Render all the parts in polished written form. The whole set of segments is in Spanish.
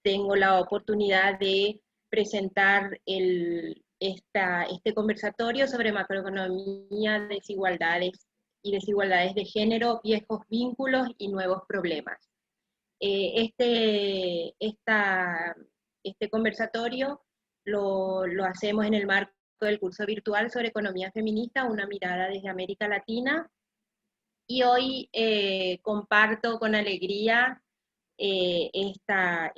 tengo la oportunidad de presentar este conversatorio sobre macroeconomía, desigualdades y desigualdades de género, viejos vínculos y nuevos problemas. Este conversatorio lo hacemos en el marco del curso virtual sobre economía feminista, una mirada desde América Latina, y hoy comparto con alegría esta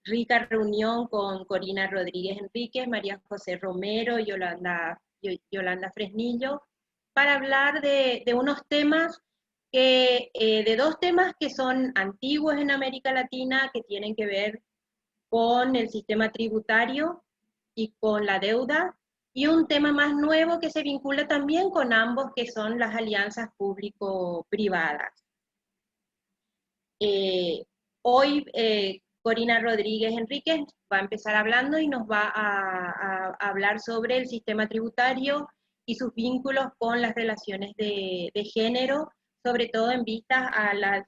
rica reunión con Corina Rodríguez Enríquez, María José Romero, Yolanda Fresnillo, para hablar de unos temas de dos temas que son antiguos en América Latina, que tienen que ver con el sistema tributario y con la deuda, y un tema más nuevo que se vincula también con ambos, que son las alianzas público-privadas. Hoy Corina Rodríguez Enríquez va a empezar hablando y nos va a hablar sobre el sistema tributario y sus vínculos con las relaciones de género, sobre todo en vistas a la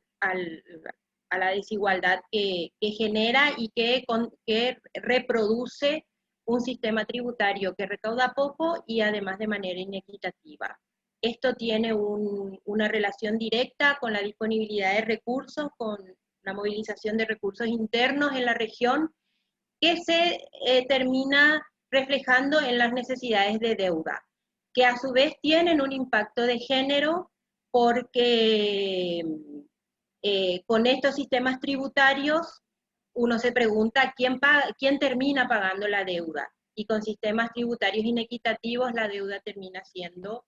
desigualdad que genera y que reproduce un sistema tributario que recauda poco y además de manera inequitativa. Esto tiene una relación directa con la disponibilidad de recursos, con la movilización de recursos internos en la región, que se termina reflejando en las necesidades de deuda, que a su vez tienen un impacto de género porque con estos sistemas tributarios uno se pregunta quién termina pagando la deuda, y con sistemas tributarios inequitativos la deuda termina siendo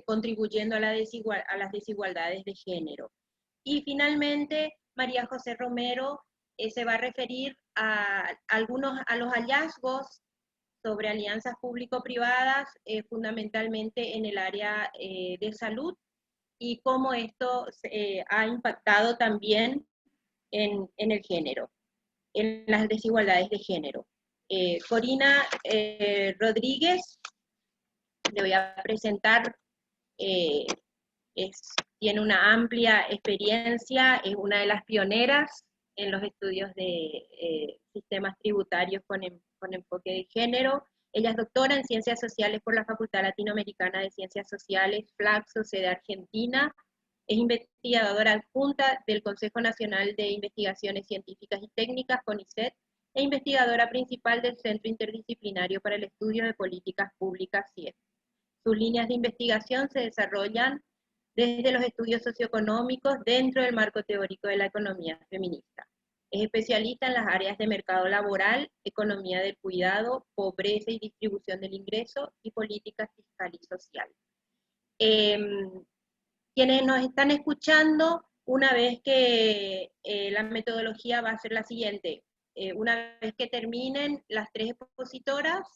contribuyendo a las desigualdades de género. Y finalmente, María José Romero se va a referir a los hallazgos sobre alianzas público-privadas, fundamentalmente en el área de salud, y cómo esto ha impactado también en el género, en las desigualdades de género. Corina Rodríguez, le voy a presentar, tiene una amplia experiencia, es una de las pioneras en los estudios de sistemas tributarios con enfoque de género. Ella es doctora en Ciencias Sociales por la Facultad Latinoamericana de Ciencias Sociales, Flaxo, sede Argentina. Es investigadora adjunta del Consejo Nacional de Investigaciones Científicas y Técnicas, CONICET, e investigadora principal del Centro Interdisciplinario para el Estudio de Políticas Públicas, CIEP. Sus líneas de investigación se desarrollan desde los estudios socioeconómicos dentro del marco teórico de la economía feminista. Es especialista en las áreas de mercado laboral, economía del cuidado, pobreza y distribución del ingreso y política fiscal y social. Quienes nos están escuchando, una vez que la metodología va a ser la siguiente, una vez que terminen las tres expositoras,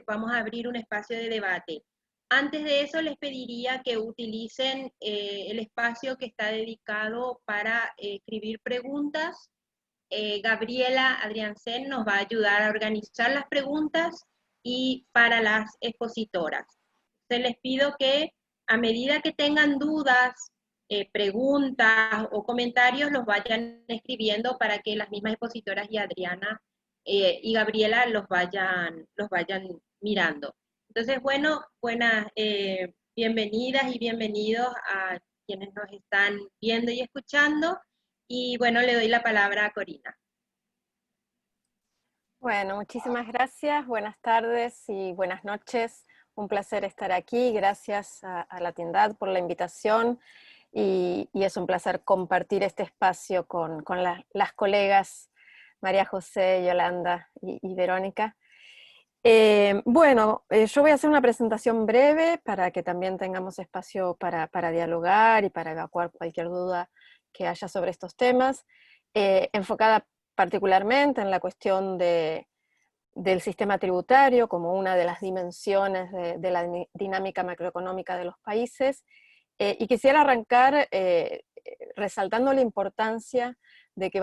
vamos a abrir un espacio de debate. Antes de eso les pediría que utilicen el espacio que está dedicado para escribir preguntas. Gabriela Adriansen nos va a ayudar a organizar las preguntas y para las expositoras. Se les pido que a medida que tengan dudas, preguntas o comentarios, los vayan escribiendo para que las mismas expositoras y Adriana y Gabriela los vayan mirando. Entonces, bueno, bienvenidas y bienvenidos a quienes nos están viendo y escuchando. Y bueno, le doy la palabra a Corina. Bueno, muchísimas gracias, buenas tardes y buenas noches. Un placer estar aquí, gracias a la Tindad por la invitación y es un placer compartir este espacio con las colegas María José, Yolanda y Verónica. Yo voy a hacer una presentación breve para que también tengamos espacio para dialogar y para evacuar cualquier duda que haya sobre estos temas, enfocada particularmente en la cuestión del sistema tributario como una de las dimensiones de la dinámica macroeconómica de los países, y quisiera arrancar resaltando la importancia de que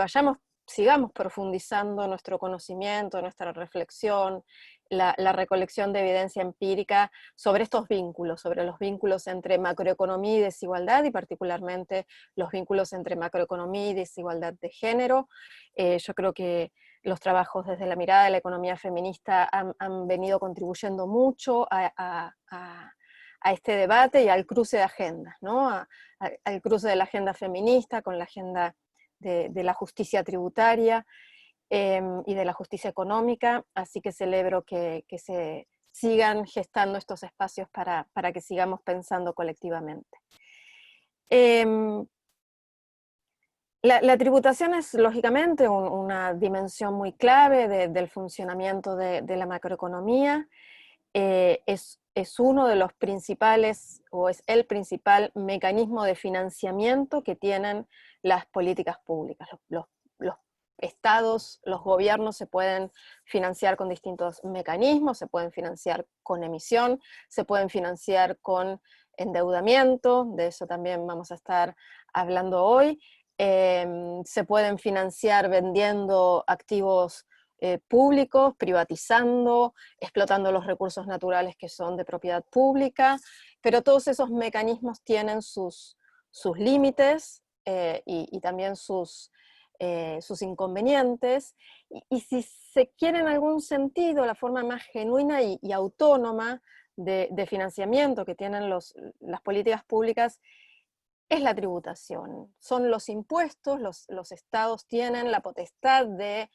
sigamos profundizando nuestro conocimiento, nuestra reflexión la recolección de evidencia empírica sobre estos vínculos, sobre los vínculos entre macroeconomía y desigualdad, y particularmente los vínculos entre macroeconomía y desigualdad de género. Yo creo que los trabajos desde la mirada de la economía feminista han venido contribuyendo mucho a este debate y al cruce de agendas, ¿no? Al cruce de la agenda feminista con la agenda de la justicia tributaria, y de la justicia económica, así que celebro que se sigan gestando estos espacios para que sigamos pensando colectivamente. La tributación es lógicamente una dimensión muy clave del funcionamiento de la macroeconomía. Es uno de los principales, o es el principal mecanismo de financiamiento que tienen las políticas públicas. Los estados, los gobiernos se pueden financiar con distintos mecanismos, se pueden financiar con emisión, se pueden financiar con endeudamiento, de eso también vamos a estar hablando hoy. Se pueden financiar vendiendo activos públicos, privatizando, explotando los recursos naturales que son de propiedad pública, pero todos esos mecanismos tienen sus límites y también sus inconvenientes, y si se quiere en algún sentido la forma más genuina y autónoma de financiamiento que tienen las políticas públicas, es la tributación. Son los impuestos, los estados tienen la potestad de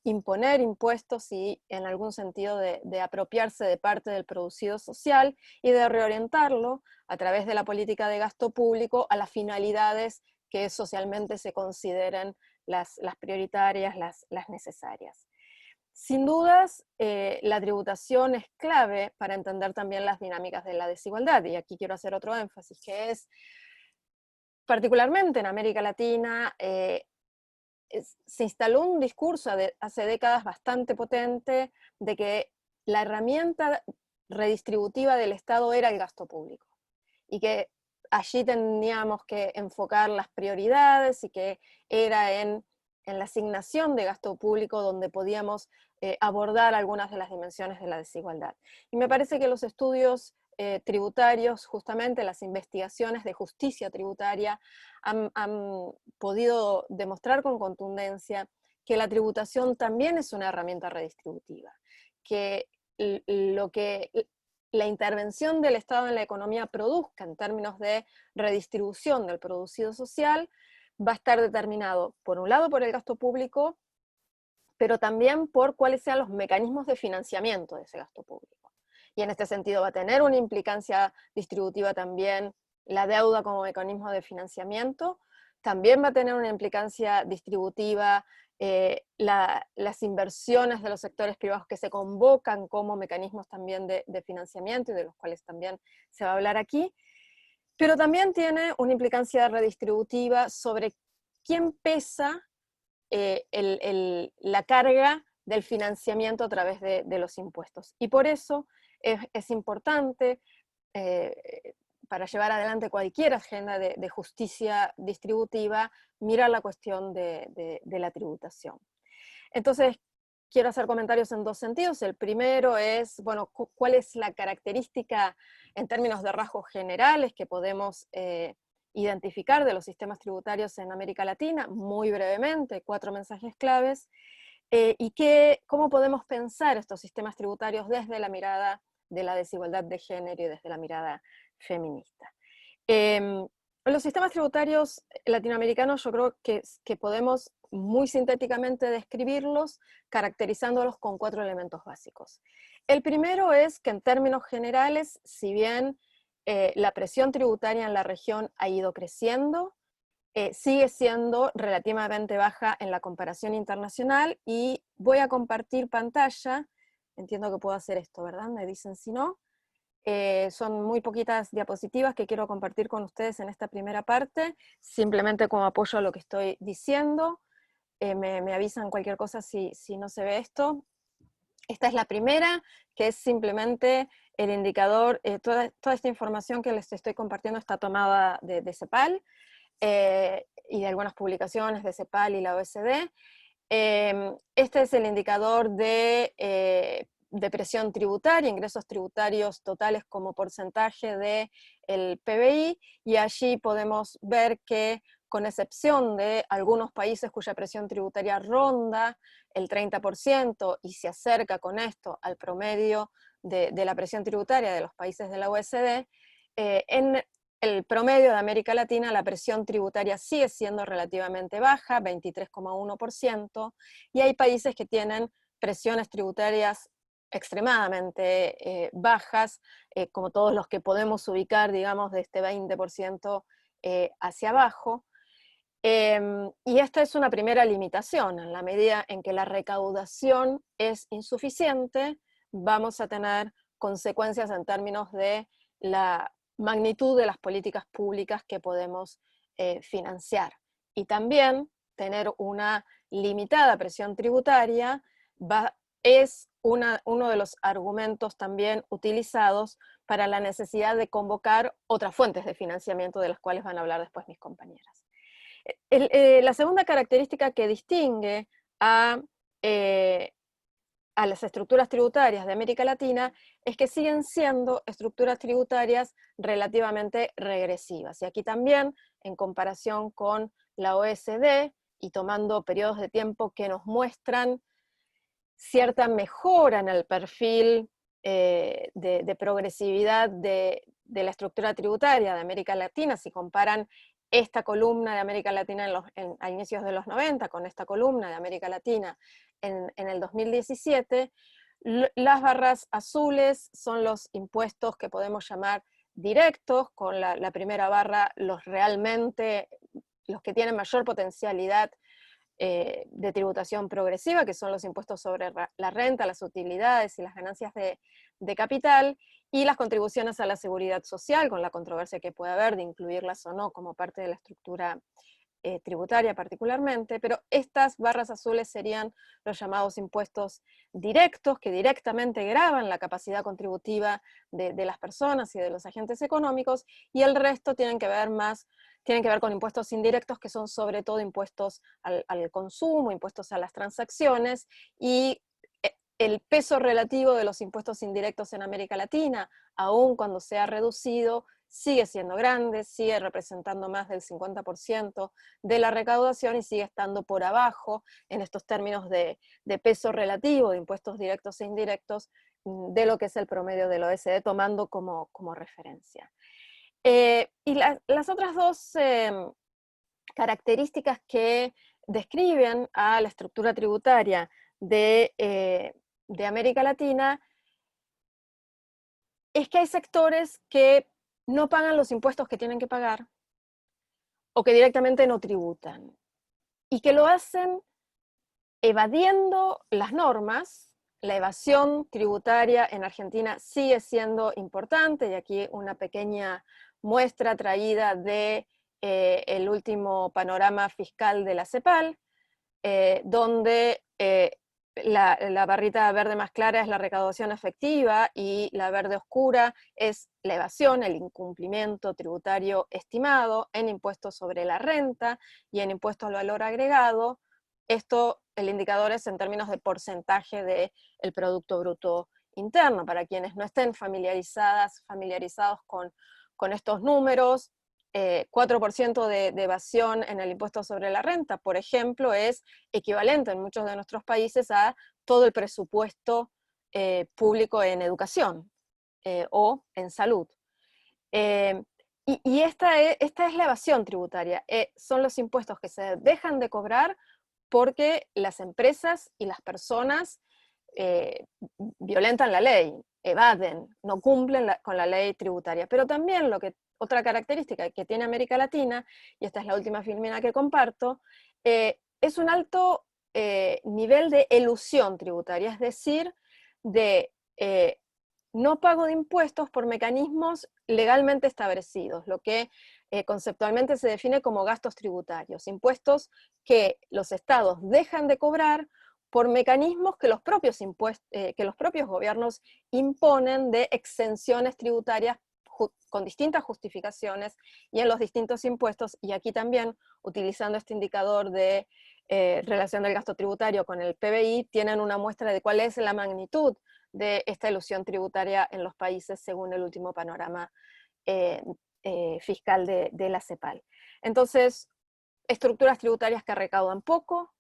imponer impuestos y en algún sentido de apropiarse de parte del producido social y de reorientarlo a través de la política de gasto público a las finalidades que socialmente se consideren las prioritarias, las necesarias. Sin dudas, la tributación es clave para entender también las dinámicas de la desigualdad, y aquí quiero hacer otro énfasis, que es, particularmente en América Latina, se instaló un discurso hace décadas bastante potente de que la herramienta redistributiva del Estado era el gasto público, y que allí teníamos que enfocar las prioridades y que era en la asignación de gasto público donde podíamos abordar algunas de las dimensiones de la desigualdad. Y me parece que los estudios tributarios, justamente las investigaciones de justicia tributaria, han podido demostrar con contundencia que la tributación también es una herramienta redistributiva, que lo que la intervención del Estado en la economía produzca en términos de redistribución del producido social va a estar determinado, por un lado, por el gasto público, pero también por cuáles sean los mecanismos de financiamiento de ese gasto público. Y en este sentido va a tener una implicancia distributiva también la deuda como mecanismo de financiamiento, también va a tener una implicancia distributiva las inversiones de los sectores privados que se convocan como mecanismos también de financiamiento, y de los cuales también se va a hablar aquí, pero también tiene una implicancia redistributiva sobre quién pesa la carga del financiamiento a través de los impuestos. Y por eso es importante, para llevar adelante cualquier agenda de justicia distributiva, mirar la cuestión de la tributación. Entonces, quiero hacer comentarios en dos sentidos. El primero es, bueno, cuál es la característica en términos de rasgos generales que podemos identificar de los sistemas tributarios en América Latina, muy brevemente, 4 mensajes claves, y cómo podemos pensar estos sistemas tributarios desde la mirada de la desigualdad de género y desde la mirada feminista. Los sistemas tributarios latinoamericanos yo creo que podemos muy sintéticamente describirlos caracterizándolos con 4 elementos básicos. El primero es que en términos generales, si bien la presión tributaria en la región ha ido creciendo, sigue siendo relativamente baja en la comparación internacional, y voy a compartir pantalla. Entiendo que puedo hacer esto, ¿verdad? Me dicen si no. Son muy poquitas diapositivas que quiero compartir con ustedes en esta primera parte, simplemente como apoyo a lo que estoy diciendo. Me avisan cualquier cosa si no se ve esto. Esta es la primera, que es simplemente el indicador. Toda esta información que les estoy compartiendo está tomada de CEPAL, y de algunas publicaciones de CEPAL y la OECD. Este es el indicador de de presión tributaria, ingresos tributarios totales como porcentaje del PBI, y allí podemos ver que, con excepción de algunos países cuya presión tributaria ronda el 30% y se acerca con esto al promedio de la presión tributaria de los países de la OECD, en el promedio de América Latina la presión tributaria sigue siendo relativamente baja, 23,1%, y hay países que tienen presiones tributarias extremadamente bajas, como todos los que podemos ubicar, digamos, de este 20% hacia abajo. Y esta es una primera limitación. En la medida en que la recaudación es insuficiente, vamos a tener consecuencias en términos de la magnitud de las políticas públicas que podemos financiar. Y también tener una limitada presión tributaria es uno de los argumentos también utilizados para la necesidad de convocar otras fuentes de financiamiento, de las cuales van a hablar después mis compañeras. La segunda característica que distingue a las estructuras tributarias de América Latina es que siguen siendo estructuras tributarias relativamente regresivas. Y aquí también, en comparación con la OECD, y tomando periodos de tiempo que nos muestran cierta mejora en el perfil de progresividad de la estructura tributaria de América Latina, si comparan esta columna de América Latina a inicios de los 90 con esta columna de América Latina en el 2017, las barras azules son los impuestos que podemos llamar directos, con la primera barra los que tienen mayor potencialidad de tributación progresiva, que son los impuestos sobre la renta, las utilidades y las ganancias de capital, y las contribuciones a la seguridad social, con la controversia que puede haber de incluirlas o no como parte de la estructura tributaria particularmente, pero estas barras azules serían los llamados impuestos directos, que directamente gravan la capacidad contributiva de las personas y de los agentes económicos, y el resto tienen que ver con impuestos indirectos, que son sobre todo impuestos al consumo, impuestos a las transacciones, y el peso relativo de los impuestos indirectos en América Latina, aun cuando se ha reducido, sigue siendo grande, sigue representando más del 50% de la recaudación y sigue estando por abajo en estos términos de peso relativo de impuestos directos e indirectos de lo que es el promedio del OECD, tomando como referencia. Y las otras dos características que describen a la estructura tributaria de América Latina es que hay sectores que no pagan los impuestos que tienen que pagar o que directamente no tributan, y que lo hacen evadiendo las normas. La evasión tributaria en Argentina sigue siendo importante, y aquí una pequeña muestra traída de el último panorama fiscal de la CEPAL, donde la barrita verde más clara es la recaudación efectiva y la verde oscura es la evasión, el incumplimiento tributario estimado en impuestos sobre la renta y en impuestos al valor agregado. Esto, el indicador es en términos de porcentaje del Producto Bruto Interno. Para quienes no estén familiarizados con estos números, 4% de evasión en el impuesto sobre la renta, por ejemplo, es equivalente en muchos de nuestros países a todo el presupuesto público en educación o en salud. Y esta es la evasión tributaria. Son los impuestos que se dejan de cobrar porque las empresas y las personas violentan la ley, evaden, no cumplen con la ley tributaria. Pero también otra característica que tiene América Latina, y esta es la última filmina que comparto, es un alto nivel de elusión tributaria, es decir, de no pago de impuestos por mecanismos legalmente establecidos, lo que conceptualmente se define como gastos tributarios, impuestos que los estados dejan de cobrar por mecanismos que los propios gobiernos imponen de exenciones tributarias con distintas justificaciones y en los distintos impuestos, y aquí también, utilizando este indicador de relación del gasto tributario con el PBI, tienen una muestra de cuál es la magnitud de esta elusión tributaria en los países según el último panorama fiscal de la CEPAL. Entonces, estructuras tributarias que recaudan poco,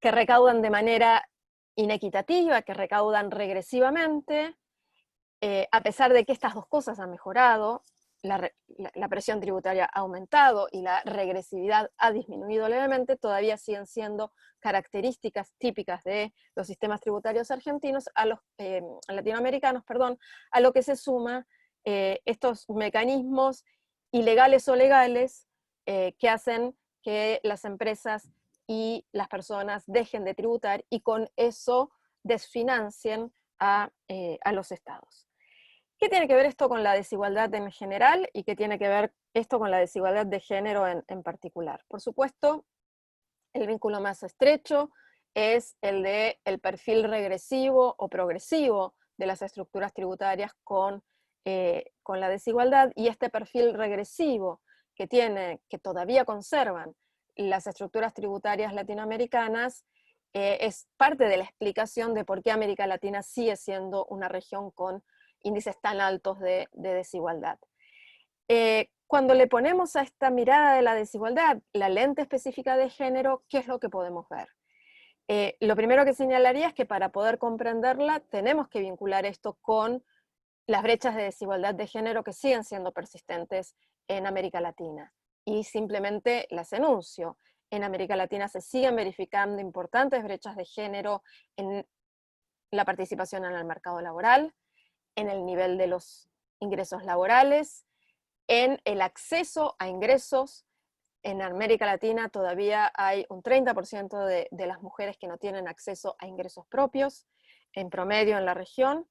que recaudan de manera inequitativa, que recaudan regresivamente, a pesar de que estas dos cosas han mejorado, la presión tributaria ha aumentado y la regresividad ha disminuido levemente, todavía siguen siendo características típicas de los sistemas tributarios argentinos, latinoamericanos, perdón, a lo que se suma estos mecanismos ilegales o legales que hacen que las empresas y las personas dejen de tributar y con eso desfinancien a los estados. ¿Qué tiene que ver esto con la desigualdad en general y qué tiene que ver esto con la desigualdad de género en particular? Por supuesto, el vínculo más estrecho es el del perfil regresivo o progresivo de las estructuras tributarias con la desigualdad, y este perfil regresivo que todavía conservan las estructuras tributarias latinoamericanas es parte de la explicación de por qué América Latina sigue siendo una región con índices tan altos de desigualdad. Cuando le ponemos a esta mirada de la desigualdad la lente específica de género, ¿qué es lo que podemos ver? Lo primero que señalaría es que para poder comprenderla tenemos que vincular esto con las brechas de desigualdad de género que siguen siendo persistentes en América Latina. Y simplemente las enuncio. En América Latina se siguen verificando importantes brechas de género en la participación en el mercado laboral, en el nivel de los ingresos laborales, en el acceso a ingresos. En América Latina todavía hay un 30% de las mujeres que no tienen acceso a ingresos propios, en promedio en la región.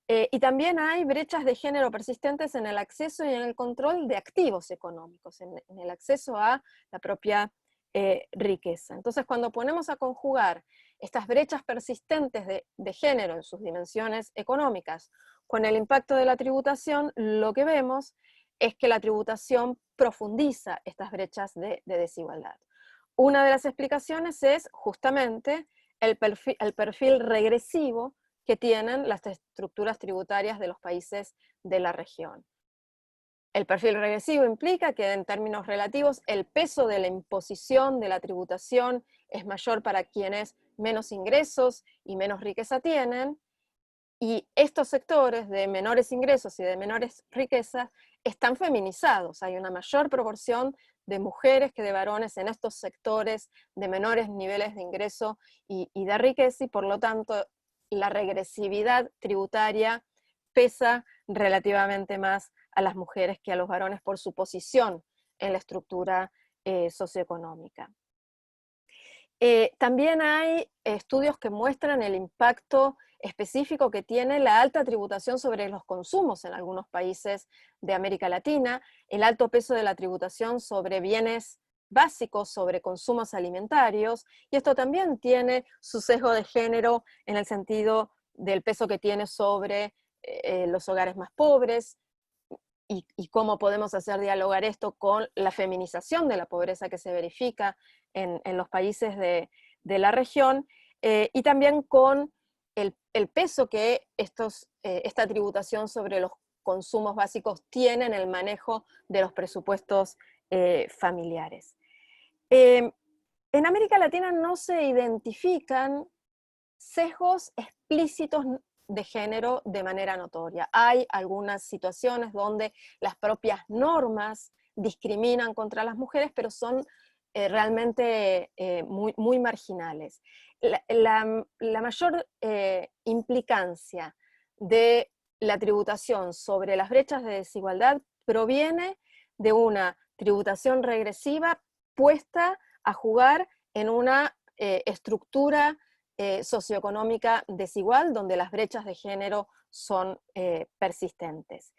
Y también hay brechas de género persistentes en el acceso y en el control de activos económicos, en el acceso a la propia riqueza. Entonces, cuando ponemos a conjugar estas brechas persistentes de género en sus dimensiones económicas con el impacto de la tributación, lo que vemos es que la tributación profundiza estas brechas de desigualdad. Una de las explicaciones es justamente el perfil regresivo que tienen las estructuras tributarias de los países de la región. El perfil regresivo implica que en términos relativos el peso de la imposición de la tributación es mayor para quienes menos ingresos y menos riqueza tienen, y estos sectores de menores ingresos y de menores riquezas están feminizados. Hay una mayor proporción de mujeres que de varones en estos sectores de menores niveles de ingreso y de riqueza, y por lo tanto la regresividad tributaria pesa relativamente más a las mujeres que a los varones por su posición en la estructura socioeconómica. También hay estudios que muestran el impacto específico que tiene la alta tributación sobre los consumos en algunos países de América Latina, el alto peso de la tributación sobre bienes básicos, sobre consumos alimentarios, y esto también tiene su sesgo de género en el sentido del peso que tiene sobre los hogares más pobres, y cómo podemos hacer dialogar esto con la feminización de la pobreza que se verifica en los países de la región, y también con el peso que esta tributación sobre los consumos básicos tiene en el manejo de los presupuestos familiares. En América Latina no se identifican sesgos explícitos de género de manera notoria. Hay algunas situaciones donde las propias normas discriminan contra las mujeres, pero son realmente muy marginales. La mayor implicancia de la tributación sobre las brechas de desigualdad proviene de una tributación regresiva puesta a jugar en una estructura socioeconómica desigual, donde las brechas de género son persistentes.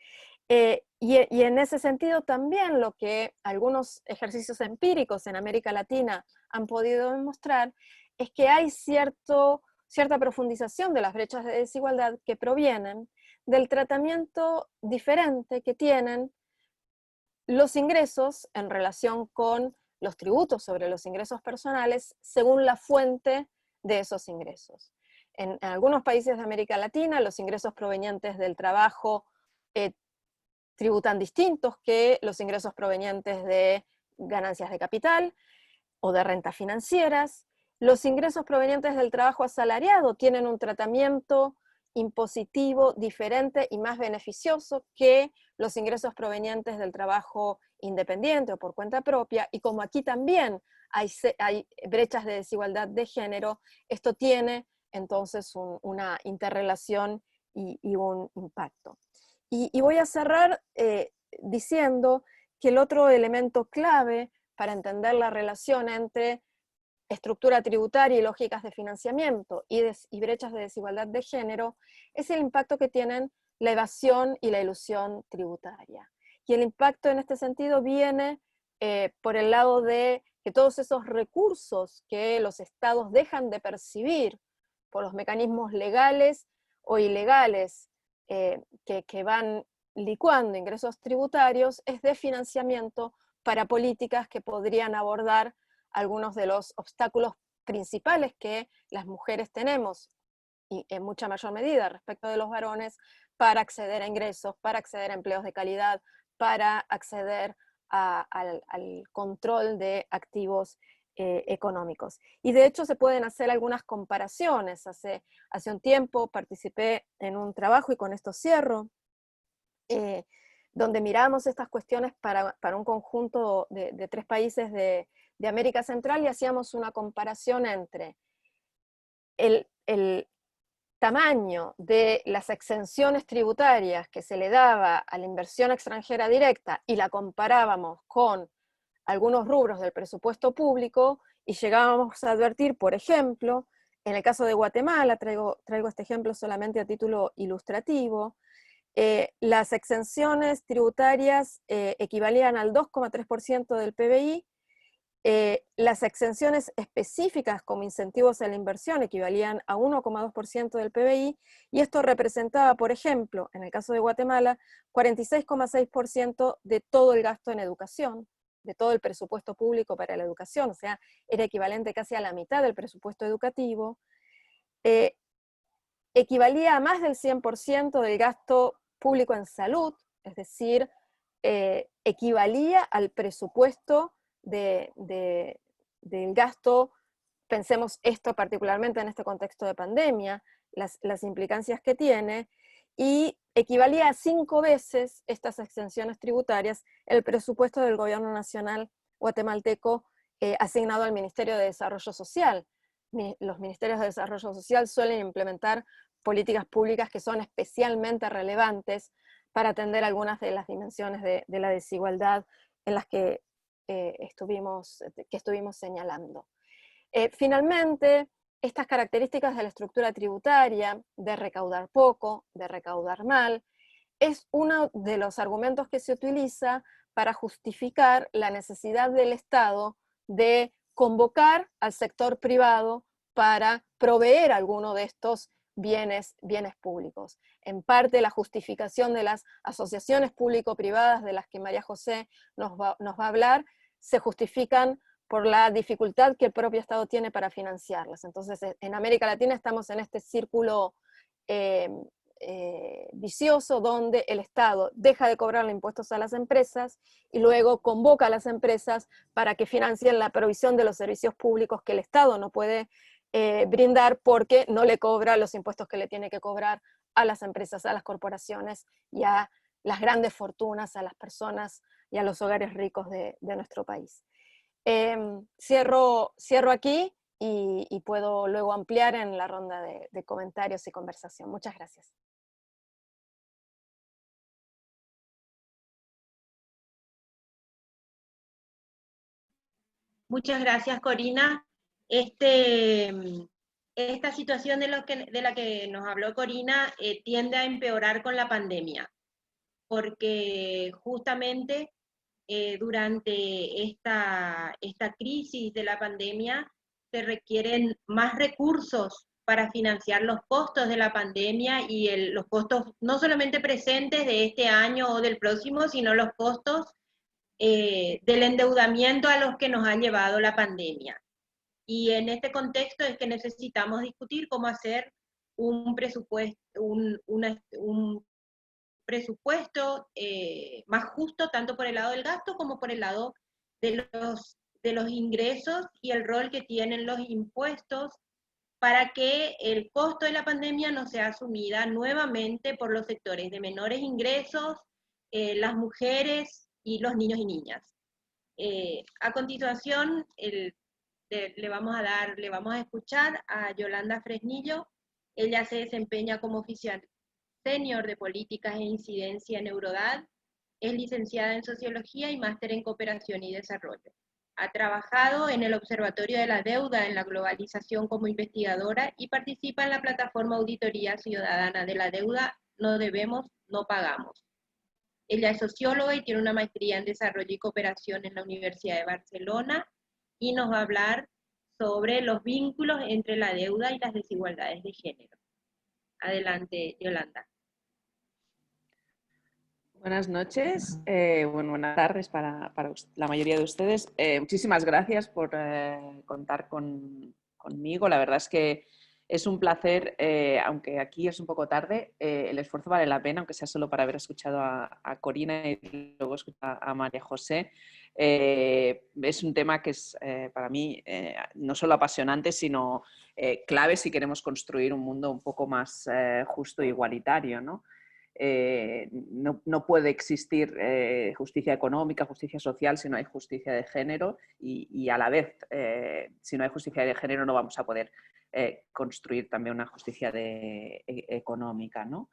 Y en ese sentido también lo que algunos ejercicios empíricos en América Latina han podido demostrar es que hay cierta profundización de las brechas de desigualdad que provienen del tratamiento diferente que tienen los ingresos en relación con los tributos sobre los ingresos personales según la fuente de esos ingresos. en algunos países de América Latina los ingresos provenientes del trabajo tributan distintos que los ingresos provenientes de ganancias de capital o de rentas financieras. Los ingresos provenientes del trabajo asalariado tienen un tratamiento impositivo diferente y más beneficioso que los ingresos provenientes del trabajo independiente o por cuenta propia, y como aquí también hay brechas de desigualdad de género, esto tiene entonces una interrelación y un impacto. Y voy a cerrar diciendo que el otro elemento clave para entender la relación entre estructura tributaria y lógicas de financiamiento y brechas de desigualdad de género es el impacto que tienen la evasión y la elusión tributaria. Y el impacto en este sentido viene por el lado de que todos esos recursos que los estados dejan de percibir por los mecanismos legales o ilegales que van licuando ingresos tributarios es de financiamiento para políticas que podrían abordar algunos de los obstáculos principales que las mujeres tenemos, y en mucha mayor medida respecto de los varones, para acceder a ingresos, para acceder a empleos de calidad, para acceder al control de activos económicos. Y de hecho se pueden hacer algunas comparaciones. Hace un tiempo participé en un trabajo, y con esto cierro, donde miramos estas cuestiones para un conjunto de 3 países de América Central, y hacíamos una comparación entre el tamaño de las exenciones tributarias que se le daba a la inversión extranjera directa y la comparábamos con algunos rubros del presupuesto público, y llegábamos a advertir, por ejemplo, en el caso de Guatemala, traigo este ejemplo solamente a título ilustrativo, las exenciones tributarias equivalían al 2,3% del PBI, las exenciones específicas como incentivos a la inversión equivalían a 1,2% del PBI, y esto representaba, por ejemplo, en el caso de Guatemala, 46,6% de todo el gasto en educación, de todo el presupuesto público para la educación, o sea, era equivalente casi a la mitad del presupuesto educativo. Equivalía a más del 100% del gasto público en salud, es decir, equivalía al presupuesto del gasto. Pensemos esto particularmente en este contexto de pandemia, las implicancias que tiene, y equivalía a 5 veces estas exenciones tributarias el presupuesto del gobierno nacional guatemalteco asignado al Ministerio de Desarrollo Social. Los ministerios de desarrollo social suelen implementar políticas públicas que son especialmente relevantes para atender algunas de las dimensiones de la desigualdad en las que estuvimos señalando. Finalmente, estas características de la estructura tributaria, de recaudar poco, de recaudar mal, es uno de los argumentos que se utiliza para justificar la necesidad del Estado de convocar al sector privado para proveer alguno de estos bienes públicos. En parte la justificación de las asociaciones público-privadas de las que María José nos va a hablar, se justifican por la dificultad que el propio Estado tiene para financiarlas. Entonces, en América Latina estamos en este círculo vicioso, donde el Estado deja de cobrarle impuestos a las empresas y luego convoca a las empresas para que financien la provisión de los servicios públicos que el Estado no puede brindar, porque no le cobra los impuestos que le tiene que cobrar a las empresas, a las corporaciones y a las grandes fortunas, a las personas y a los hogares ricos de nuestro país. Cierro aquí y puedo luego ampliar en la ronda de comentarios y conversación. Muchas gracias. Muchas gracias, Corina. Esta situación de la que nos habló Corina tiende a empeorar con la pandemia, porque justamente durante esta crisis de la pandemia se requieren más recursos para financiar los costos de la pandemia y los costos no solamente presentes de este año o del próximo, sino los costos del endeudamiento a los que nos ha llevado la pandemia. Y en este contexto es que necesitamos discutir cómo hacer un presupuesto, un presupuesto más justo tanto por el lado del gasto como por el lado de los ingresos y el rol que tienen los impuestos para que el costo de la pandemia no sea asumida nuevamente por los sectores de menores ingresos, las mujeres y los niños y niñas. A continuación, le vamos a escuchar a Yolanda Fresnillo. Ella se desempeña como oficial senior de políticas e incidencia en Eurodad, es licenciada en Sociología y máster en Cooperación y Desarrollo. Ha trabajado en el Observatorio de la Deuda en la Globalización como investigadora y participa en la plataforma Auditoría Ciudadana de la Deuda No Debemos, No Pagamos. Ella es socióloga y tiene una maestría en Desarrollo y Cooperación en la Universidad de Barcelona y nos va a hablar sobre los vínculos entre la deuda y las desigualdades de género. Adelante, Yolanda. Buenas noches, buenas tardes para la mayoría de ustedes. Muchísimas gracias por contar conmigo. La verdad es que es un placer, aunque aquí es un poco tarde, el esfuerzo vale la pena, aunque sea solo para haber escuchado a Corina y luego escuchar a María José. Es un tema que es para mí no solo apasionante, sino clave si queremos construir un mundo un poco más justo e igualitario, ¿no? No puede existir justicia económica, justicia social si no hay justicia de género y a la vez, si no hay justicia de género no vamos a poder construir también una justicia económica, ¿no?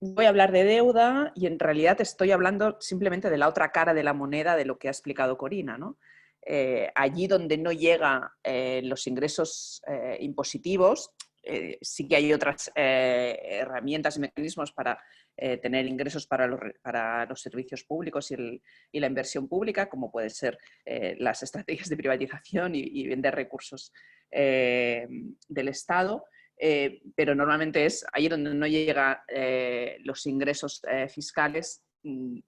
Voy a hablar de deuda y en realidad estoy hablando simplemente de la otra cara de la moneda de lo que ha explicado Corina, ¿no? Allí donde no llegan los ingresos impositivos, sí que hay otras herramientas y mecanismos para tener ingresos para los servicios públicos y la inversión pública, como pueden ser las estrategias de privatización y vender recursos del Estado. Pero normalmente es ahí donde no llegan los ingresos fiscales,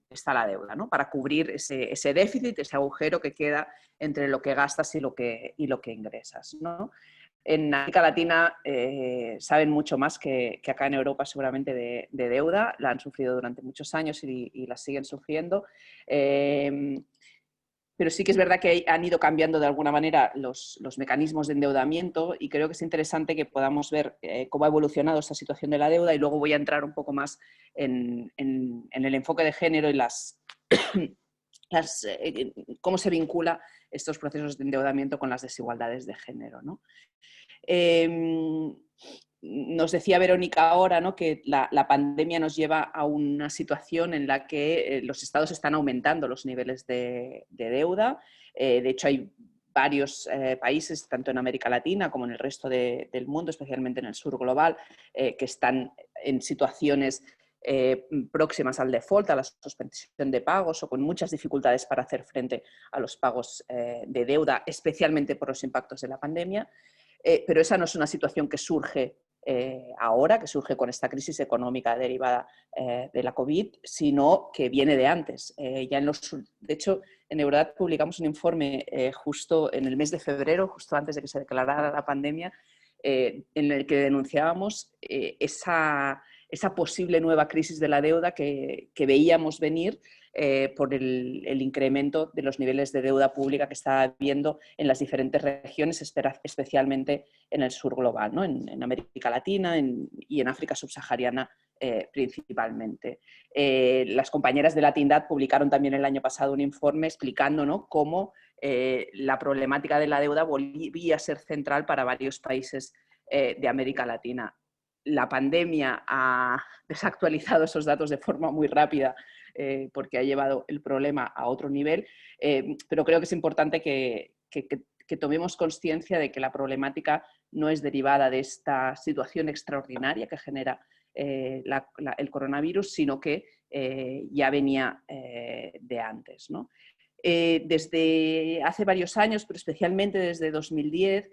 está la deuda, ¿no? Para cubrir ese déficit, ese agujero que queda entre lo que gastas y lo que ingresas, ¿no? En América Latina saben mucho más que acá en Europa seguramente de deuda, la han sufrido durante muchos años y la siguen sufriendo. Pero sí que es verdad que han ido cambiando de alguna manera los mecanismos de endeudamiento y creo que es interesante que podamos ver cómo ha evolucionado esta situación de la deuda y luego voy a entrar un poco más en el enfoque de género y cómo se vincula estos procesos de endeudamiento con las desigualdades de género, ¿no? Nos decía Verónica ahora, ¿no?, que la pandemia nos lleva a una situación en la que los estados están aumentando los niveles de deuda. De hecho, hay varios países, tanto en América Latina como en el resto del mundo, especialmente en el sur global, que están en situaciones próximas al default, a la suspensión de pagos o con muchas dificultades para hacer frente a los pagos de deuda, especialmente por los impactos de la pandemia. Pero esa no es una situación que surge ahora, que surge con esta crisis económica derivada de la COVID, sino que viene de antes. De hecho, en Eurodad publicamos un informe justo en el mes de febrero, justo antes de que se declarara la pandemia, en el que denunciábamos esa posible nueva crisis de la deuda que veíamos venir por el incremento de los niveles de deuda pública que está habiendo en las diferentes regiones, especialmente en el sur global, ¿no? En América Latina y en África subsahariana principalmente. Las compañeras de Latindad publicaron también el año pasado un informe explicando, ¿no?, cómo la problemática de la deuda volvía a ser central para varios países de América Latina. La pandemia ha desactualizado esos datos de forma muy rápida porque ha llevado el problema a otro nivel, pero creo que es importante que tomemos conciencia de que la problemática no es derivada de esta situación extraordinaria que genera el coronavirus, sino que ya venía de antes, ¿no? Desde hace varios años, pero especialmente desde 2010,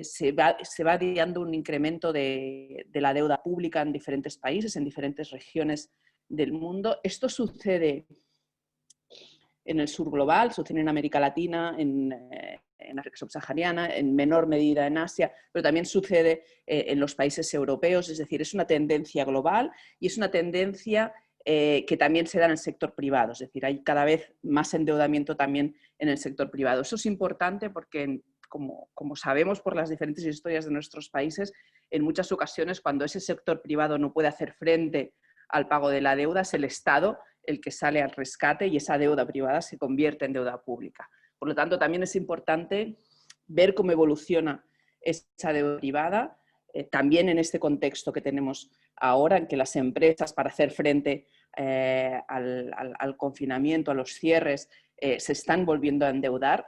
se va dando un incremento de la deuda pública en diferentes países, en diferentes regiones del mundo. Esto sucede en el sur global, sucede en América Latina, en en África subsahariana, en menor medida en Asia, pero también sucede en los países europeos. Es decir, es una tendencia global y es una tendencia que también se da en el sector privado. Es decir, hay cada vez más endeudamiento también en el sector privado. Eso es importante porque, como sabemos por las diferentes historias de nuestros países, en muchas ocasiones cuando ese sector privado no puede hacer frente al pago de la deuda, es el Estado el que sale al rescate y esa deuda privada se convierte en deuda pública. Por lo tanto, también es importante ver cómo evoluciona esa deuda privada, también en este contexto que tenemos ahora, en que las empresas, para hacer frente al confinamiento, a los cierres, se están volviendo a endeudar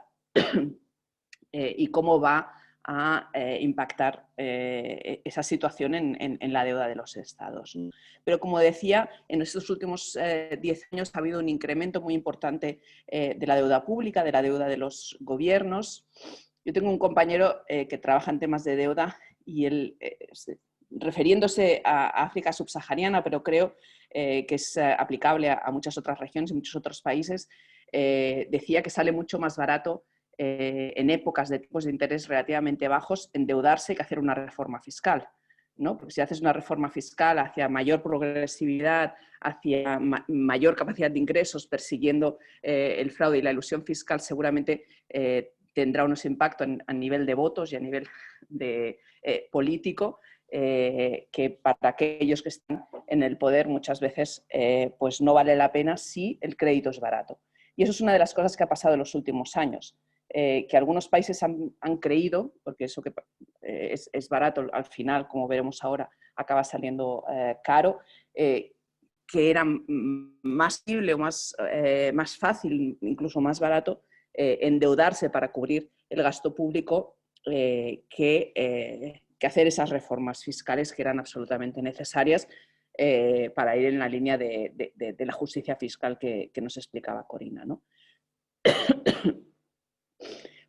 y cómo va a impactar esa situación en la deuda de los estados. Pero como decía, en estos últimos 10 años ha habido un incremento muy importante de la deuda pública, de la deuda de los gobiernos. Yo tengo un compañero que trabaja en temas de deuda y él, refiriéndose a África subsahariana, pero creo que es aplicable a muchas otras regiones y muchos otros países, decía que sale mucho más barato en épocas de tipos de interés relativamente bajos, endeudarse que hacer una reforma fiscal, ¿no? Porque si haces una reforma fiscal hacia mayor progresividad, hacia mayor capacidad de ingresos, persiguiendo el fraude y la elusión fiscal, seguramente tendrá unos impactos a nivel de votos y a nivel de, político, que para aquellos que están en el poder muchas veces pues no vale la pena si el crédito es barato. Y eso es una de las cosas que ha pasado en los últimos años. Que algunos países han creído, porque eso que es barato al final, como veremos ahora, acaba saliendo caro, que era más posible o más fácil, incluso más barato, endeudarse para cubrir el gasto público que hacer esas reformas fiscales que eran absolutamente necesarias para ir en la línea de la justicia fiscal que nos explicaba Corina, ¿no?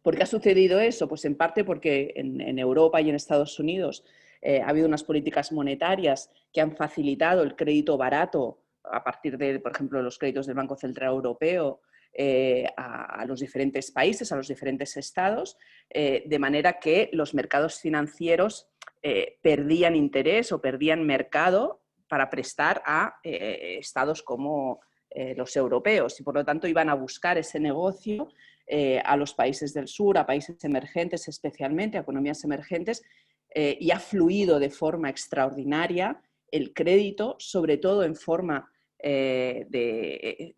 ¿Por qué ha sucedido eso? Pues en parte porque en Europa y en Estados Unidos ha habido unas políticas monetarias que han facilitado el crédito barato a partir de, por ejemplo, los créditos del Banco Central Europeo a los diferentes países, a los diferentes estados, de manera que los mercados financieros perdían interés o perdían mercado para prestar a estados como los europeos y por lo tanto iban a buscar ese negocio a los países del sur, a países emergentes especialmente, a economías emergentes, y ha fluido de forma extraordinaria el crédito, sobre todo en forma de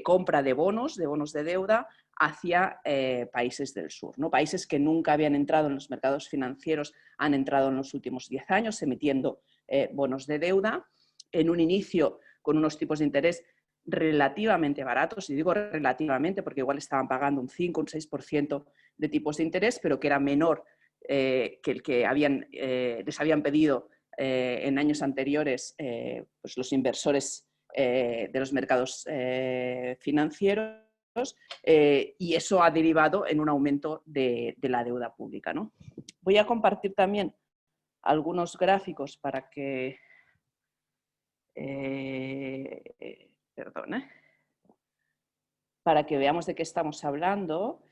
compra de bonos de deuda hacia países del sur, ¿no? Países que nunca habían entrado en los mercados financieros han entrado en los últimos 10 años emitiendo bonos de deuda, en un inicio con unos tipos de interés relativamente baratos, y digo relativamente porque igual estaban pagando un 5, un 6% de tipos de interés, pero que era menor que el que les habían pedido en años anteriores pues los inversores de los mercados financieros, y eso ha derivado en un aumento de la deuda pública, ¿no? Voy a compartir también algunos gráficos para que para que veamos de qué estamos hablando.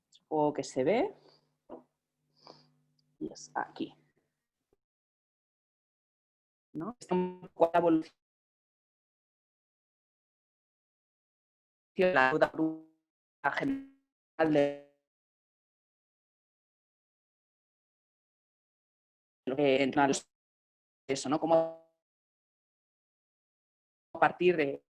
Supongo que se ve. Y es aquí, ¿no? Esta la evolución de la deuda general de eso, ¿no? Como a partir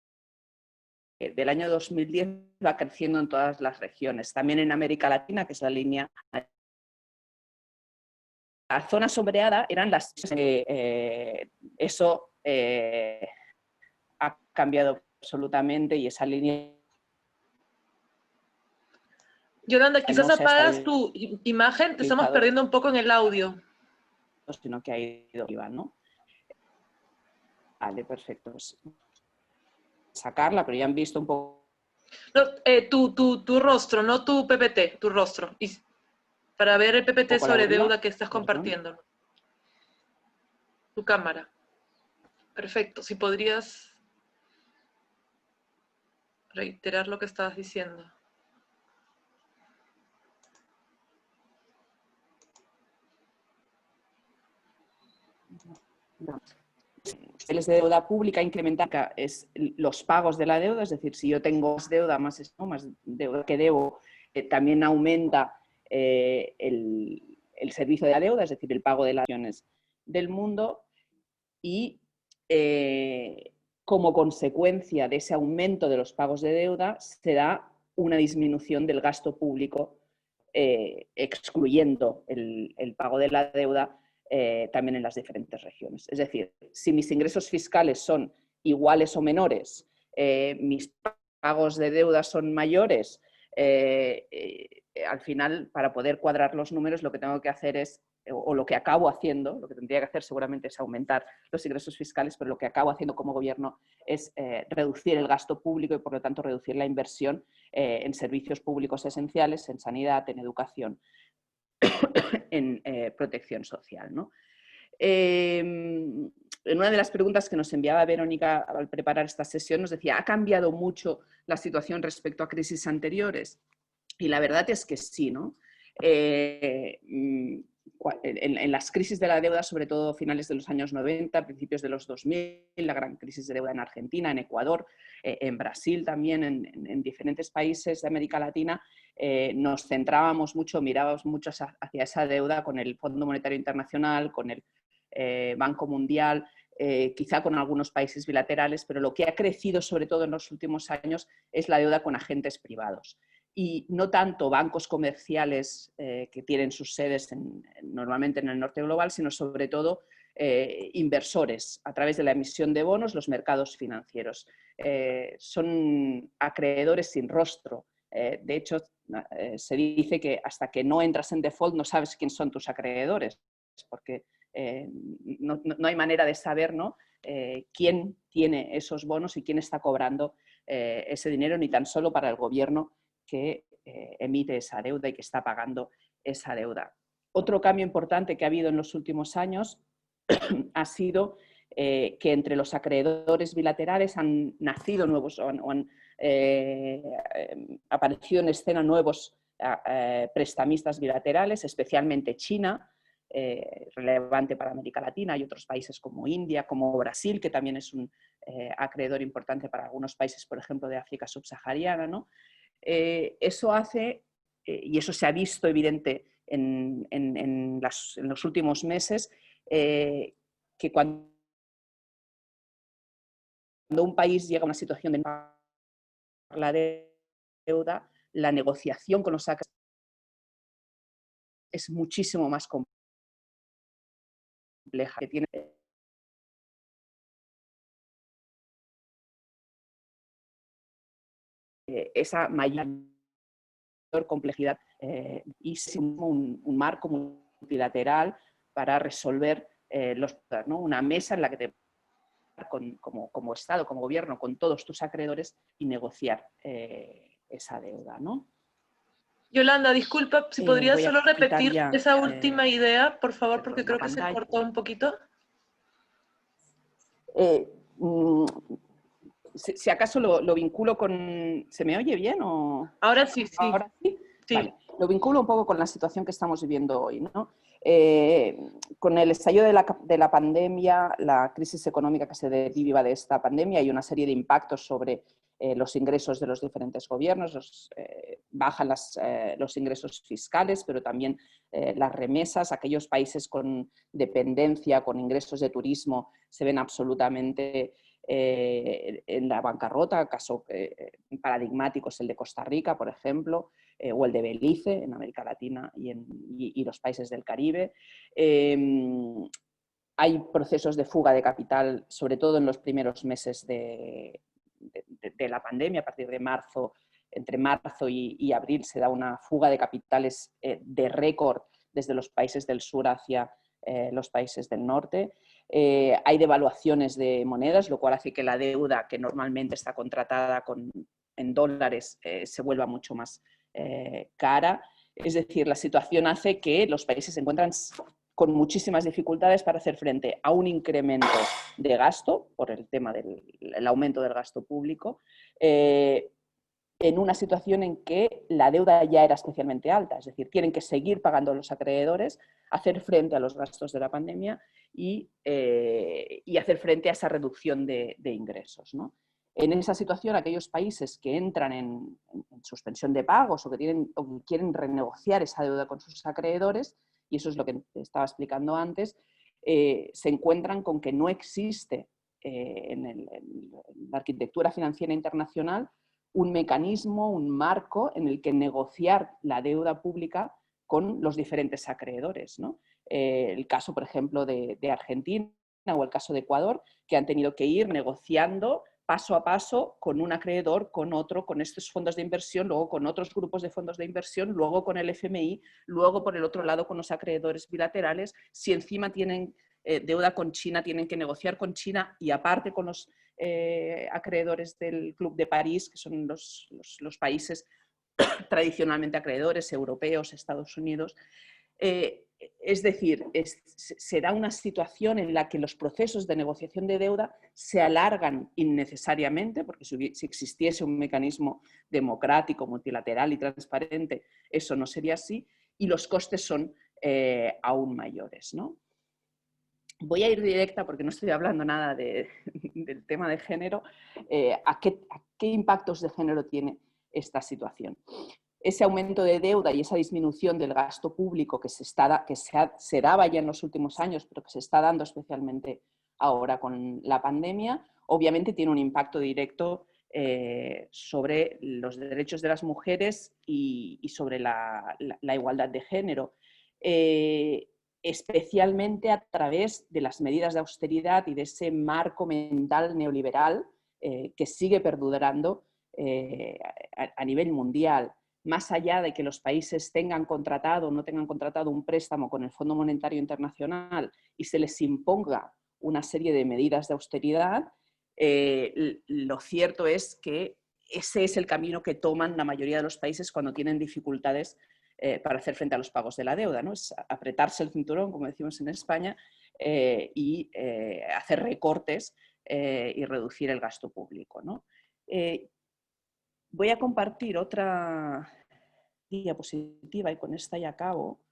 del año 2010 va creciendo en todas las regiones, también en América Latina, que es la línea. La zona sombreada eran las... eso ha cambiado absolutamente y esa línea... Yolanda, quizás no se ha apagas tu imagen, te estamos perdiendo un poco en el audio. Sino que ha ido arriba, ¿no? Vale, perfecto. Sacarla, pero ya han visto un poco... No, tu rostro, no tu PPT, tu rostro. Y para ver el PPT sobre deuda que estás compartiendo. Tu cámara. Perfecto. Si podrías reiterar lo que estabas diciendo. niveles de deuda pública incrementada es los pagos de la deuda, es decir, si yo tengo más deuda, más deuda que debo, también aumenta el servicio de la deuda, es decir, el pago de las naciones del mundo, y como consecuencia de ese aumento de los pagos de deuda se da una disminución del gasto público, excluyendo el pago de la deuda también en las diferentes regiones. Es decir, si mis ingresos fiscales son iguales o menores, mis pagos de deuda son mayores, al final, para poder cuadrar los números, lo que tengo que hacer es, o lo que acabo haciendo, lo que tendría que hacer seguramente es aumentar los ingresos fiscales, pero lo que acabo haciendo como gobierno es reducir el gasto público y, por lo tanto, reducir la inversión en servicios públicos esenciales, en sanidad, en educación, en protección social, ¿no? En una de las preguntas que nos enviaba Verónica al preparar esta sesión nos decía, ¿ha cambiado mucho la situación respecto a crisis anteriores? Y la verdad es que sí, ¿no? En las crisis de la deuda, sobre todo finales de los años 90, principios de los 2000, la gran crisis de deuda en Argentina, en Ecuador, en Brasil también, en diferentes países de América Latina, nos centrábamos mucho, mirábamos mucho hacia esa deuda con el Fondo Monetario Internacional, con el Banco Mundial, quizá con algunos países bilaterales, pero lo que ha crecido sobre todo en los últimos años es la deuda con agentes privados. Y no tanto bancos comerciales que tienen sus sedes normalmente en el norte global, sino sobre todo inversores a través de la emisión de bonos, los mercados financieros. Son acreedores sin rostro. De hecho, se dice que hasta que no entras en default no sabes quién son tus acreedores, porque no hay manera de saber, ¿no? Quién tiene esos bonos y quién está cobrando ese dinero, ni tan solo para el gobierno que emite esa deuda y que está pagando esa deuda. Otro cambio importante que ha habido en los últimos años ha sido que entre los acreedores bilaterales han nacido nuevos o han aparecido en escena nuevos prestamistas bilaterales, especialmente China, relevante para América Latina, y otros países como India, como Brasil, que también es un acreedor importante para algunos países, por ejemplo, de África subsahariana, ¿no? Eso hace, y eso se ha visto evidente en los últimos meses, que cuando un país llega a una situación de no pagar la deuda, la negociación con los acreedores es muchísimo más compleja, que tiene esa mayor complejidad y un marco multilateral para resolver ¿no? Una mesa en la que te como Estado, como gobierno, con todos tus acreedores y negociar esa deuda, ¿no? Yolanda, disculpa, si podrías solo repetir ya, esa última idea, por favor, porque creo que se cortó un poquito. Si acaso lo vinculo con... ¿Se me oye bien o...? Ahora sí, sí. ¿Ahora sí? Sí. Vale. Lo vinculo un poco con la situación que estamos viviendo hoy, ¿no? Con el estallido de la pandemia, la crisis económica que se deriva de esta pandemia, hay una serie de impactos sobre los ingresos de los diferentes gobiernos, bajan los ingresos fiscales, pero también las remesas. Aquellos países con dependencia, con ingresos de turismo, se ven absolutamente en la bancarrota. Caso paradigmático es el de Costa Rica, por ejemplo, o el de Belice, en América Latina y los países del Caribe. Hay procesos de fuga de capital, sobre todo en los primeros meses de la pandemia. A partir de marzo, entre marzo y abril, se da una fuga de capitales de récord desde los países del sur hacia los países del norte. Hay devaluaciones de monedas, lo cual hace que la deuda, que normalmente está contratada en dólares, se vuelva mucho más cara. Es decir, la situación hace que los países se encuentran con muchísimas dificultades para hacer frente a un incremento de gasto, por el tema del aumento del gasto público, en una situación en que la deuda ya era especialmente alta, es decir, tienen que seguir pagando a los acreedores, hacer frente a los gastos de la pandemia y hacer frente a esa reducción de ingresos, ¿no? En esa situación, aquellos países que entran en suspensión de pagos o que quieren renegociar esa deuda con sus acreedores, y eso es lo que estaba explicando antes, se encuentran con que no existe en la arquitectura financiera internacional un mecanismo, un marco en el que negociar la deuda pública con los diferentes acreedores, ¿no? El caso, por ejemplo, de Argentina o el caso de Ecuador, que han tenido que ir negociando paso a paso con un acreedor, con otro, con estos fondos de inversión, luego con otros grupos de fondos de inversión, luego con el FMI, luego por el otro lado con los acreedores bilaterales. Si encima tienen deuda con China, tienen que negociar con China y aparte con los acreedores del Club de París, que son los países tradicionalmente acreedores, europeos, Estados Unidos. Es decir, se da una situación en la que los procesos de negociación de deuda se alargan innecesariamente, porque si existiese un mecanismo democrático, multilateral y transparente, eso no sería así, y los costes son aún mayores, ¿no? Voy a ir directa, porque no estoy hablando nada del tema de género, ¿a qué impactos de género tiene esta situación? Ese aumento de deuda y esa disminución del gasto público que se daba ya en los últimos años, pero que se está dando especialmente ahora con la pandemia, obviamente tiene un impacto directo sobre los derechos de las mujeres y sobre la igualdad de género. Especialmente a través de las medidas de austeridad y de ese marco mental neoliberal que sigue perdurando a nivel mundial. Más allá de que los países tengan contratado o no tengan contratado un préstamo con el Fondo Monetario Internacional y se les imponga una serie de medidas de austeridad, lo cierto es que ese es el camino que toman la mayoría de los países cuando tienen dificultades para hacer frente a los pagos de la deuda, ¿no? Es apretarse el cinturón, como decimos en España, y hacer recortes y reducir el gasto público, ¿no? Voy a compartir otra diapositiva y con esta ya acabo.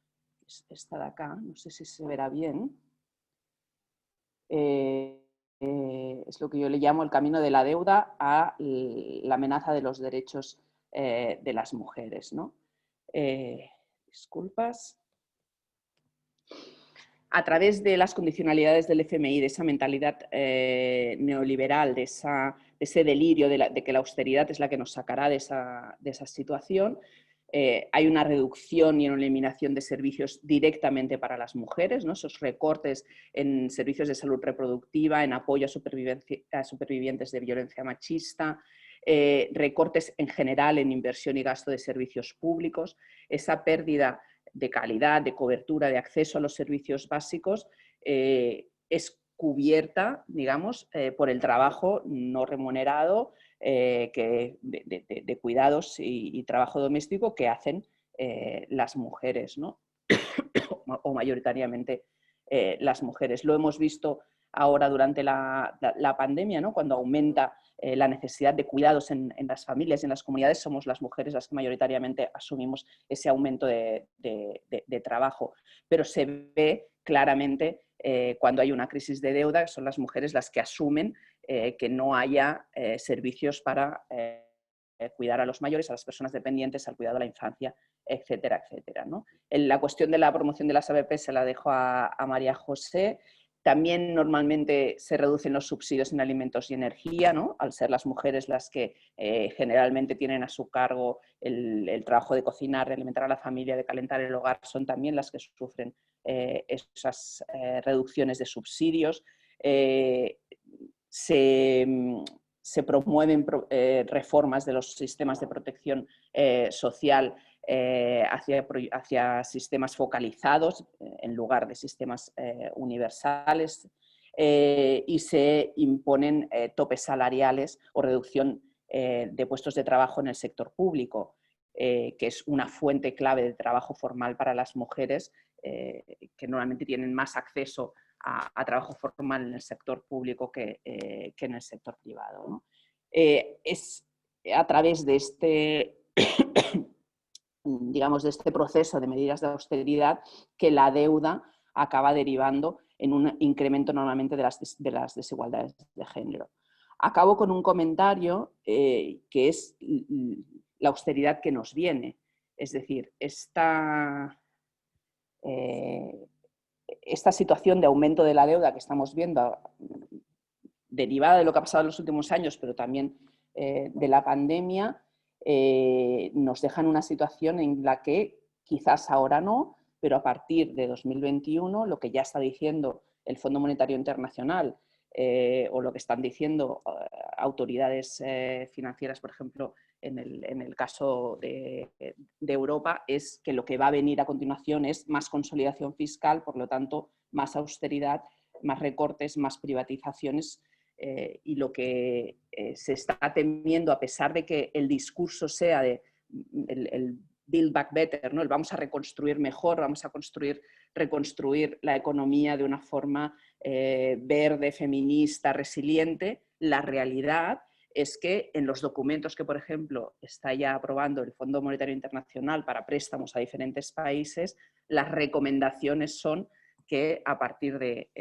Esta de acá, no sé si se verá bien. Es lo que yo le llamo el camino de la deuda a la amenaza de los derechos de las mujeres, ¿no? Disculpas. A través de las condicionalidades del FMI, de esa mentalidad neoliberal, de ese delirio de que la austeridad es la que nos sacará de esa situación, hay una reducción y una eliminación de servicios directamente para las mujeres, ¿no? Esos recortes en servicios de salud reproductiva, en apoyo a supervivientes de violencia machista, recortes en general en inversión y gasto de servicios públicos, esa pérdida de calidad, de cobertura, de acceso a los servicios básicos, es cubierta, digamos, por el trabajo no remunerado de cuidados y trabajo doméstico que hacen las mujeres, ¿no? O mayoritariamente las mujeres. Lo hemos visto ahora durante la pandemia, ¿no? Cuando aumenta la necesidad de cuidados en las familias y en las comunidades, somos las mujeres las que mayoritariamente asumimos ese aumento de trabajo. Pero se ve claramente cuando hay una crisis de deuda, son las mujeres las que asumen que no haya servicios para cuidar a los mayores, a las personas dependientes, al cuidado de la infancia, etcétera, etcétera, ¿no? La cuestión de la promoción de las ABP se la dejo a María José. También normalmente se reducen los subsidios en alimentos y energía, ¿no? Al ser las mujeres las que generalmente tienen a su cargo el trabajo de cocinar, de alimentar a la familia, de calentar el hogar, son también las que sufren esas reducciones de subsidios. Se promueven reformas de los sistemas de protección social hacia sistemas focalizados en lugar de sistemas universales y se imponen topes salariales o reducción de puestos de trabajo en el sector público, que es una fuente clave de trabajo formal para las mujeres que normalmente tienen más acceso a trabajo formal en el sector público que en el sector privado, ¿no? Es a través de este, digamos, de este proceso de medidas de austeridad, que la deuda acaba derivando en un incremento normalmente de las desigualdades de género. Acabo con un comentario que es la austeridad que nos viene. Es decir, esta situación de aumento de la deuda que estamos viendo, derivada de lo que ha pasado en los últimos años, pero también de la pandemia, nos deja en una situación en la que quizás ahora no, pero a partir de 2021, lo que ya está diciendo el Fondo Monetario Internacional o lo que están diciendo autoridades financieras, por ejemplo, en el caso de Europa, es que lo que va a venir a continuación es más consolidación fiscal, por lo tanto, más austeridad, más recortes, más privatizaciones, y lo que se está temiendo, a pesar de que el discurso sea de el Build Back Better, ¿no? El vamos a reconstruir mejor, vamos a reconstruir la economía de una forma verde, feminista, resiliente, la realidad es que en los documentos que, por ejemplo, está ya aprobando el Fondo Monetario Internacional para préstamos a diferentes países, las recomendaciones son que a partir de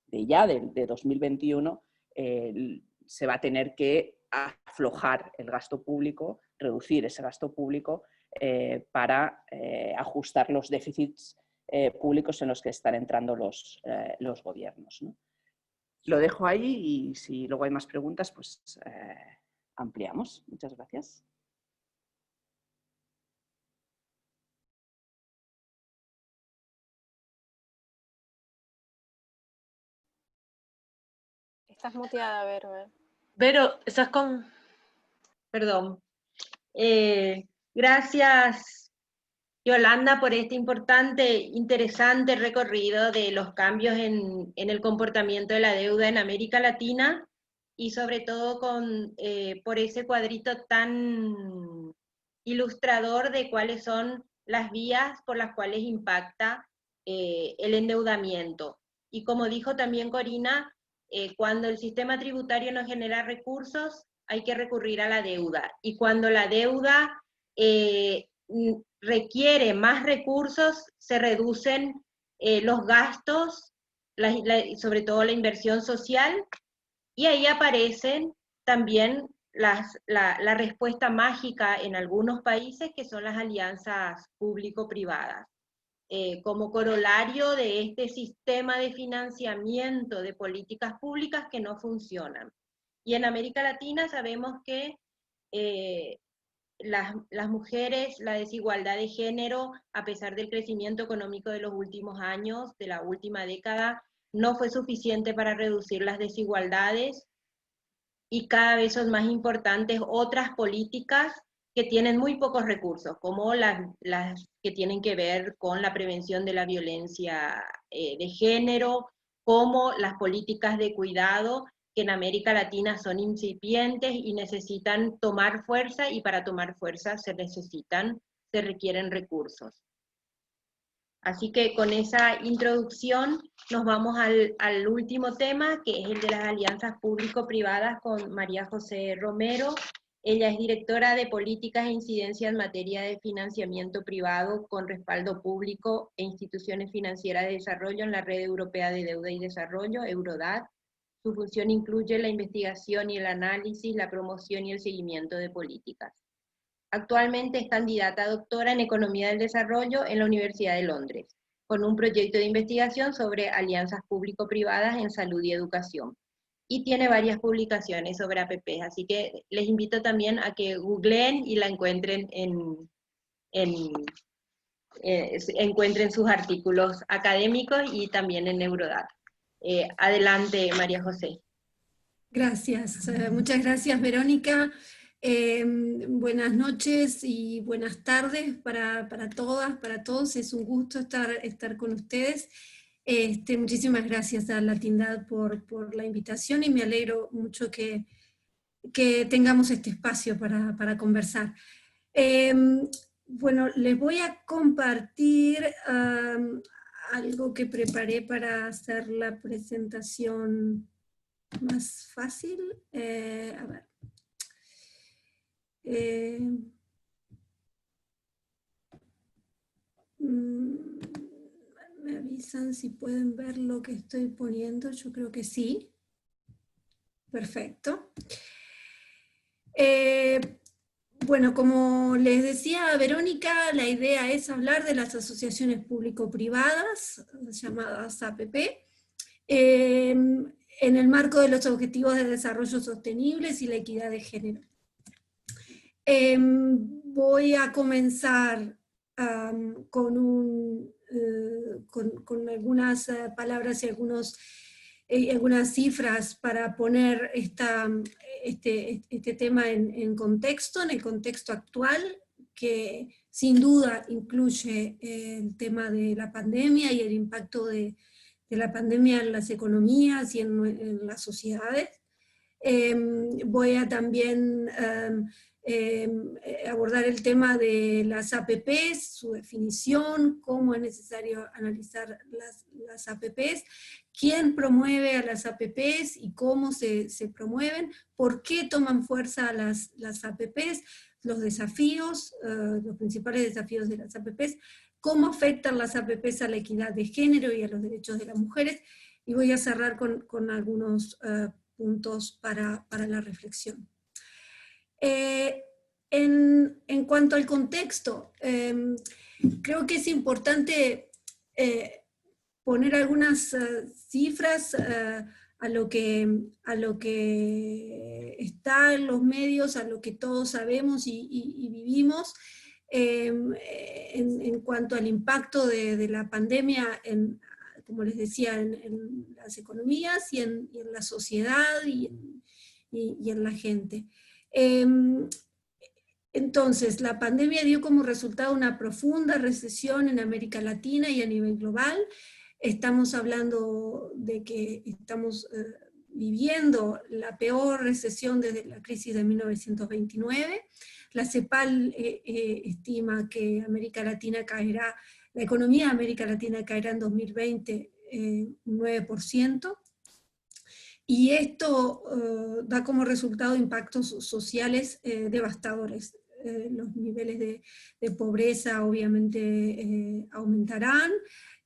2021 se va a tener que aflojar el gasto público, reducir ese gasto público para ajustar los déficits públicos en los que están entrando los gobiernos, ¿no? Lo dejo ahí y si luego hay más preguntas, pues ampliamos. Muchas gracias. Estás muteada, Vero. Vero, estás con... Perdón. Gracias, Yolanda, por este interesante recorrido de los cambios en el comportamiento de la deuda en América Latina y sobre todo por ese cuadrito tan ilustrador de cuáles son las vías por las cuales impacta el endeudamiento. Y como dijo también Corina, cuando el sistema tributario no genera recursos, hay que recurrir a la deuda. Y cuando la deuda requiere más recursos, se reducen los gastos, sobre todo la inversión social, y ahí aparecen también la respuesta mágica en algunos países, que son las alianzas público-privadas. Como corolario de este sistema de financiamiento de políticas públicas que no funcionan. Y en América Latina sabemos que las mujeres, la desigualdad de género, a pesar del crecimiento económico de los últimos años, de la última década, no fue suficiente para reducir las desigualdades, y cada vez son más importantes otras políticas que tienen muy pocos recursos, como las que tienen que ver con la prevención de la violencia de género, como las políticas de cuidado, que en América Latina son incipientes y necesitan tomar fuerza, y para tomar fuerza se requieren recursos. Así que con esa introducción nos vamos al último tema, que es el de las alianzas público-privadas, con María José Romero. Ella es directora de Políticas e Incidencia en materia de financiamiento privado con respaldo público e instituciones financieras de desarrollo en la Red Europea de Deuda y Desarrollo, EURODAD. Su función incluye la investigación y el análisis, la promoción y el seguimiento de políticas. Actualmente es candidata a doctora en Economía del Desarrollo en la Universidad de Londres, con un proyecto de investigación sobre alianzas público-privadas en salud y educación. Y tiene varias publicaciones sobre APPs, así que les invito también a que googleen y la encuentren encuentren sus artículos académicos y también en EURODAD. Adelante, María José. Gracias, muchas gracias, Verónica. Buenas noches y buenas tardes para todas, para todos. Es un gusto estar con ustedes. Muchísimas gracias a Latindad por la invitación, y me alegro mucho que tengamos este espacio para conversar. Bueno, les voy a compartir algo que preparé para hacer la presentación más fácil. A ver. Me avisan si pueden ver lo que estoy poniendo, yo creo que sí. Perfecto. Bueno, como les decía Verónica, la idea es hablar de las asociaciones público-privadas, llamadas APP, en el marco de los Objetivos de Desarrollo Sostenibles y la equidad de género. Voy a comenzar con algunas palabras y algunas cifras para poner este tema en contexto, en el contexto actual, que sin duda incluye el tema de la pandemia y el impacto de la pandemia en las economías y en las sociedades. Voy a también abordar el tema de las APPs, su definición, cómo es necesario analizar las APPs, quién promueve a las APPs y cómo se promueven, por qué toman fuerza las APPs, los desafíos, los principales desafíos de las APPs, cómo afectan las APPs a la equidad de género y a los derechos de las mujeres, y voy a cerrar con algunos puntos para la reflexión. En cuanto al contexto, creo que es importante poner algunas cifras a lo que está en los medios, a lo que todos sabemos y vivimos, en cuanto al impacto de la pandemia, como les decía, en las economías y en la sociedad y en la gente. Entonces, la pandemia dio como resultado una profunda recesión en América Latina y a nivel global. Estamos hablando de que estamos viviendo la peor recesión desde la crisis de 1929. La CEPAL estima que América Latina caerá, la economía de América Latina caerá en 2020 un 9%. Y esto da como resultado impactos sociales devastadores. Los niveles de pobreza obviamente aumentarán.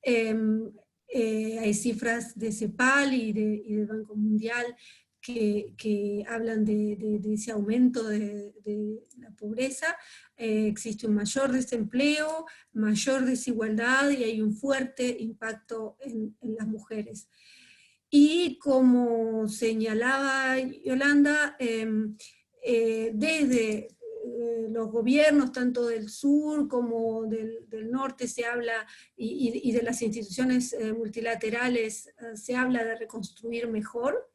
Hay cifras de CEPAL y del Banco Mundial que hablan de ese aumento de la pobreza. Existe un mayor desempleo, mayor desigualdad y hay un fuerte impacto en las mujeres. Y como señalaba Yolanda, desde los gobiernos, tanto del sur como del norte, se habla, y de las instituciones multilaterales, se habla de reconstruir mejor,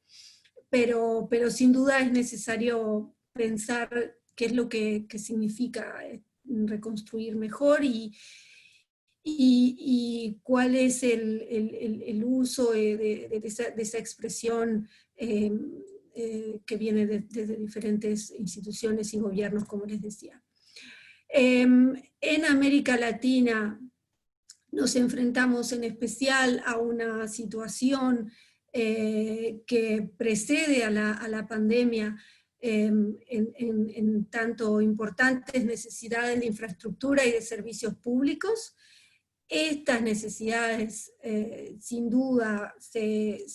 pero sin duda es necesario pensar qué es lo que significa reconstruir mejor y cuál es el uso de esa expresión que viene desde diferentes instituciones y gobiernos, como les decía. En América Latina nos enfrentamos en especial a una situación que precede a la pandemia, en tanto importantes necesidades de infraestructura y de servicios públicos. Estas necesidades sin duda se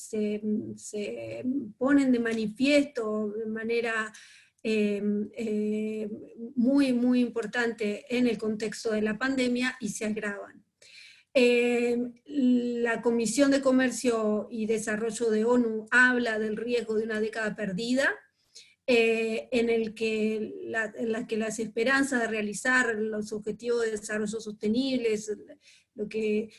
ponen de manifiesto de manera muy, muy importante en el contexto de la pandemia y se agravan. La Comisión de Comercio y Desarrollo de ONU habla del riesgo de una década perdida, en la que las esperanzas de realizar los objetivos de desarrollo sostenibles, lo que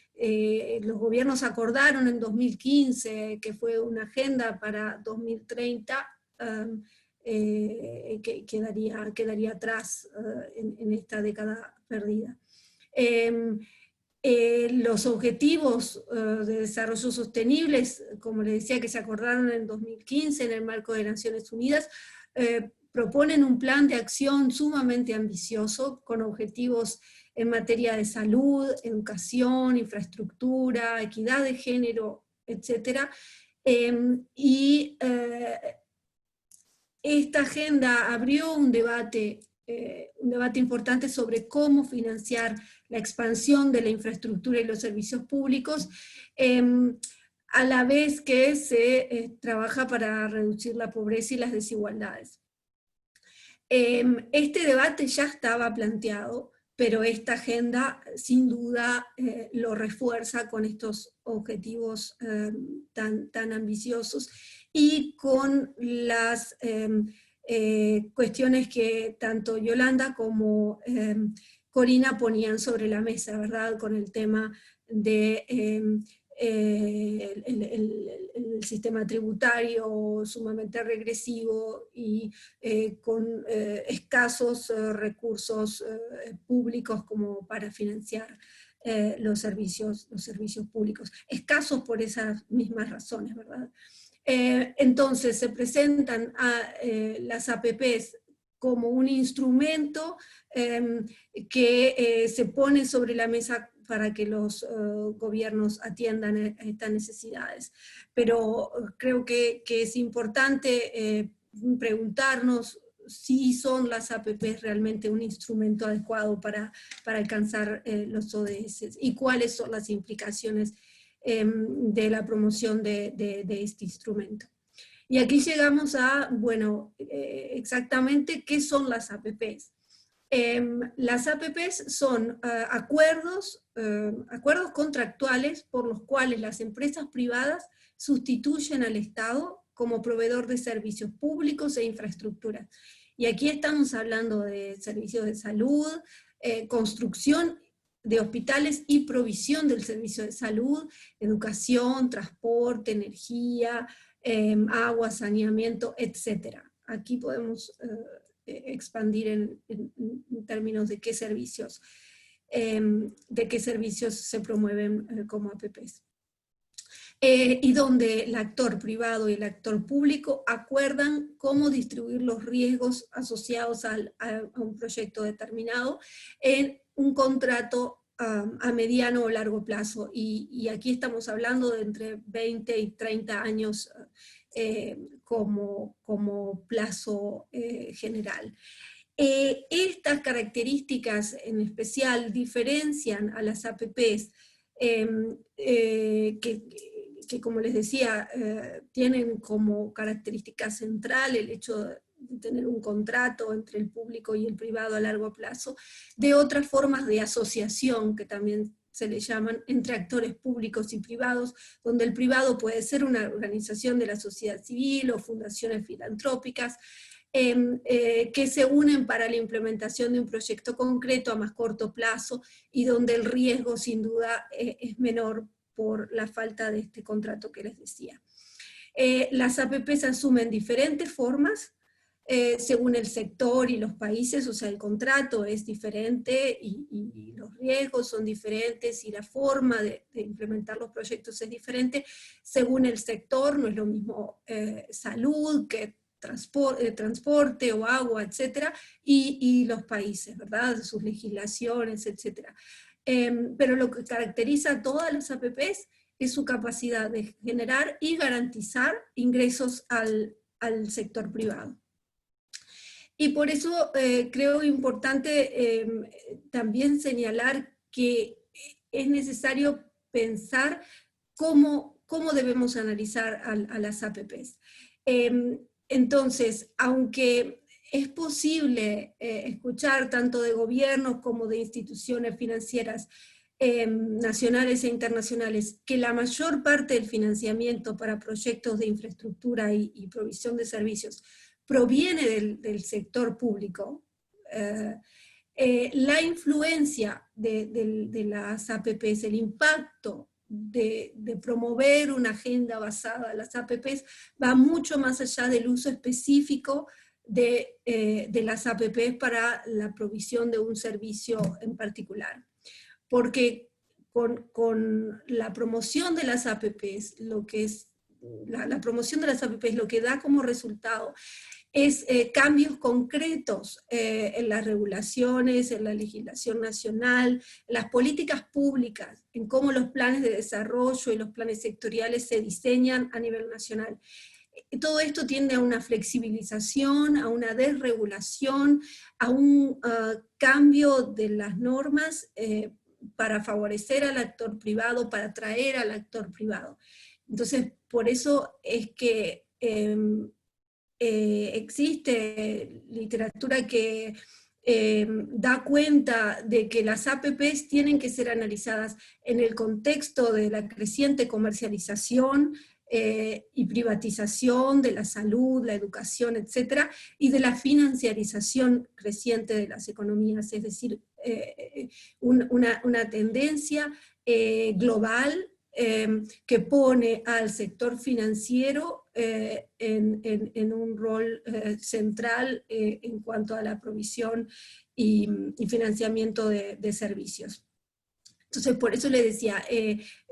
los gobiernos acordaron en 2015, que fue una agenda para 2030, quedaría atrás en esta década perdida. Los objetivos de desarrollo sostenibles, como les decía, que se acordaron en 2015 en el marco de Naciones Unidas, proponen un plan de acción sumamente ambicioso, con objetivos en materia de salud, educación, infraestructura, equidad de género, etc. Esta agenda abrió un debate un debate importante sobre cómo financiar la expansión de la infraestructura y los servicios públicos, a la vez que se trabaja para reducir la pobreza y las desigualdades. Este debate ya estaba planteado, pero esta agenda sin duda lo refuerza con estos objetivos tan ambiciosos y con las cuestiones que tanto Yolanda como Corina ponían sobre la mesa, ¿verdad? Con el tema de el sistema tributario sumamente regresivo y con escasos recursos públicos como para financiar los servicios públicos. Escasos por esas mismas razones, ¿verdad? Entonces se presentan las APPs como un instrumento que se pone sobre la mesa para que los gobiernos atiendan estas necesidades. Pero creo que es importante preguntarnos si son las APPs realmente un instrumento adecuado para alcanzar los ODS y cuáles son las implicaciones de la promoción de este instrumento. Y aquí llegamos a, bueno, exactamente qué son las APPs. Las APPs son acuerdos contractuales por los cuales las empresas privadas sustituyen al Estado como proveedor de servicios públicos e infraestructura. Y aquí estamos hablando de servicios de salud, construcción de hospitales y provisión del servicio de salud, educación, transporte, energía, agua, saneamiento, etc. Aquí podemos expandir en términos de qué servicios se promueven como APPs. Y donde el actor privado y el actor público acuerdan cómo distribuir los riesgos asociados a un proyecto determinado en un contrato a mediano o largo plazo. Y aquí estamos hablando de entre 20 y 30 años como plazo general. Estas características en especial diferencian a las APPs que como les decía, tienen como característica central el hecho de tener un contrato entre el público y el privado a largo plazo, de otras formas de asociación que también se le llaman entre actores públicos y privados, donde el privado puede ser una organización de la sociedad civil o fundaciones filantrópicas, que se unen para la implementación de un proyecto concreto a más corto plazo y donde el riesgo sin duda es menor por la falta de este contrato que les decía. Las APPs asumen diferentes formas según el sector y los países, o sea, el contrato es diferente y los riesgos son diferentes y la forma de implementar los proyectos es diferente según el sector. No es lo mismo salud que transporte o agua, etcétera, y los países, ¿verdad? Sus legislaciones, etcétera. Pero lo que caracteriza a todas las APPs es su capacidad de generar y garantizar ingresos al sector privado. Y por eso creo importante también señalar que es necesario pensar cómo debemos analizar a las APPs. Entonces, aunque es posible escuchar tanto de gobiernos como de instituciones financieras nacionales e internacionales que la mayor parte del financiamiento para proyectos de infraestructura y provisión de servicios proviene del sector público, la influencia de las APPs, el impacto de promover una agenda basada en las APPs va mucho más allá del uso específico de las APPs para la provisión de un servicio en particular. Porque con la promoción de las APPs, lo que es la promoción de las APPs, lo que da como resultado es cambios concretos en las regulaciones, en la legislación nacional, en las políticas públicas, en cómo los planes de desarrollo y los planes sectoriales se diseñan a nivel nacional. todo esto tiende a una flexibilización, a una desregulación, a un cambio de las normas para favorecer al actor privado, para atraer al actor privado. Entonces, por eso es que existe literatura que da cuenta de que las APPs tienen que ser analizadas en el contexto de la creciente comercialización y privatización de la salud, la educación, etcétera, y de la financiarización creciente de las economías, es decir, una tendencia global que pone al sector financiero en un rol central en cuanto a la provisión y financiamiento de servicios. Entonces, por eso le decía,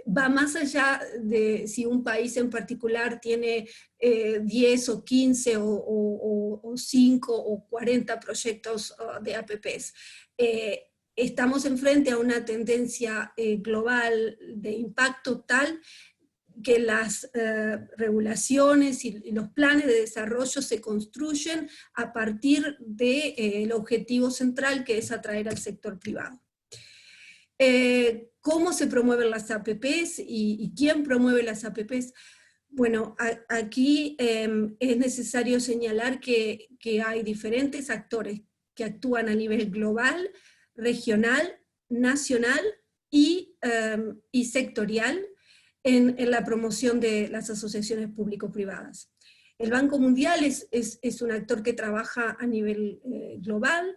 va más allá de si un país en particular tiene 10 o 15 o 5 o 40 proyectos de APPs. Estamos enfrente a una tendencia global de impacto tal que las regulaciones y los planes de desarrollo se construyen a partir del objetivo central, que es atraer al sector privado. ¿Cómo se promueven las APPs y quién promueve las APPs? Bueno, aquí es necesario señalar que hay diferentes actores que actúan a nivel global, regional, nacional y sectorial en la promoción de las asociaciones público-privadas. El Banco Mundial es un actor que trabaja a nivel global,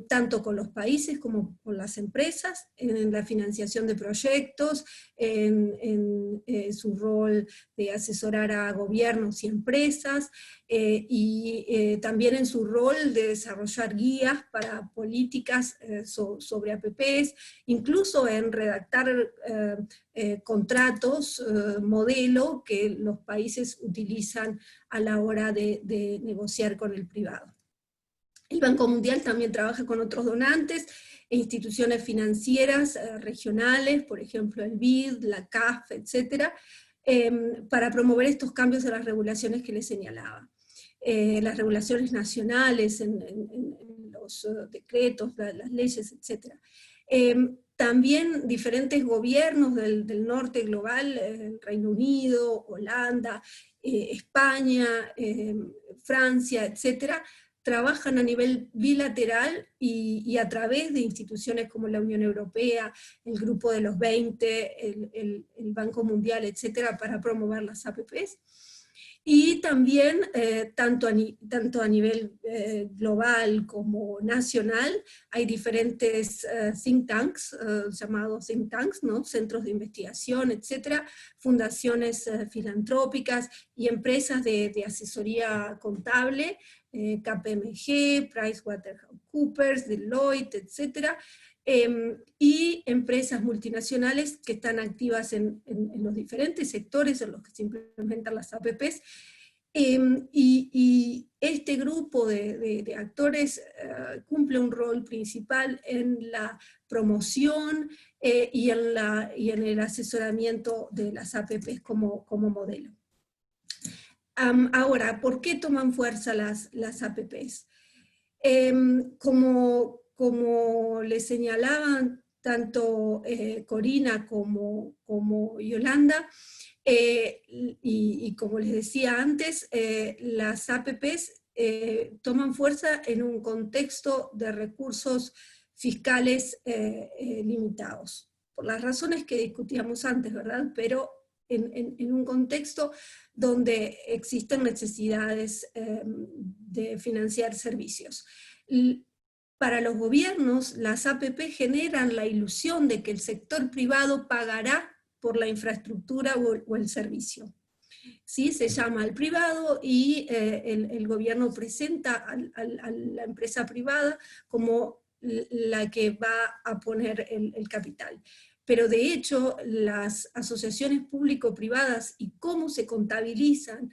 tanto con los países como con las empresas, en la financiación de proyectos, en su rol de asesorar a gobiernos y empresas, y también en su rol de desarrollar guías para políticas sobre APPs, incluso en redactar contratos, modelo que los países utilizan a la hora de negociar con el privado. El Banco Mundial también trabaja con otros donantes e instituciones financieras regionales, por ejemplo el BID, la CAF, etc., para promover estos cambios de las regulaciones que les señalaba. Las regulaciones nacionales, en los decretos, las leyes, etc. También diferentes gobiernos del norte global, el Reino Unido, Holanda, España, Francia, etcétera, trabajan a nivel bilateral y a través de instituciones como la Unión Europea, el Grupo de los 20, el Banco Mundial, etcétera, para promover las APPs. Y también, tanto a nivel global como nacional, hay diferentes think tanks, llamados think tanks, ¿no? Centros de investigación, etcétera, fundaciones filantrópicas y empresas de asesoría contable, KPMG, PricewaterhouseCoopers, Deloitte, etcétera, y empresas multinacionales que están activas en los diferentes sectores en los que se implementan las APPs, y este grupo de actores cumple un rol principal en la promoción y en el asesoramiento de las APPs como modelo. Ahora, ¿por qué toman fuerza las APPs? Como les señalaban tanto Corina como Yolanda, y como les decía antes, las APPs toman fuerza en un contexto de recursos fiscales limitados, por las razones que discutíamos antes, ¿verdad? Pero en un contexto donde existen necesidades de financiar servicios. Para los gobiernos, las APP generan la ilusión de que el sector privado pagará por la infraestructura o el servicio. ¿Sí? Se llama al privado y el gobierno presenta a la empresa privada como la que va a poner el capital. Pero de hecho, las asociaciones público-privadas y cómo se contabilizan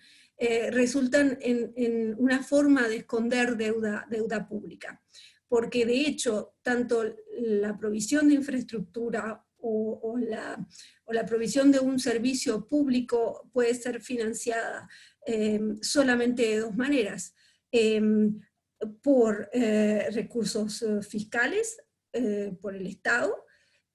resultan en una forma de esconder deuda pública. Porque de hecho, tanto la provisión de infraestructura o la provisión de un servicio público puede ser financiada solamente de dos maneras, por recursos fiscales, por el Estado,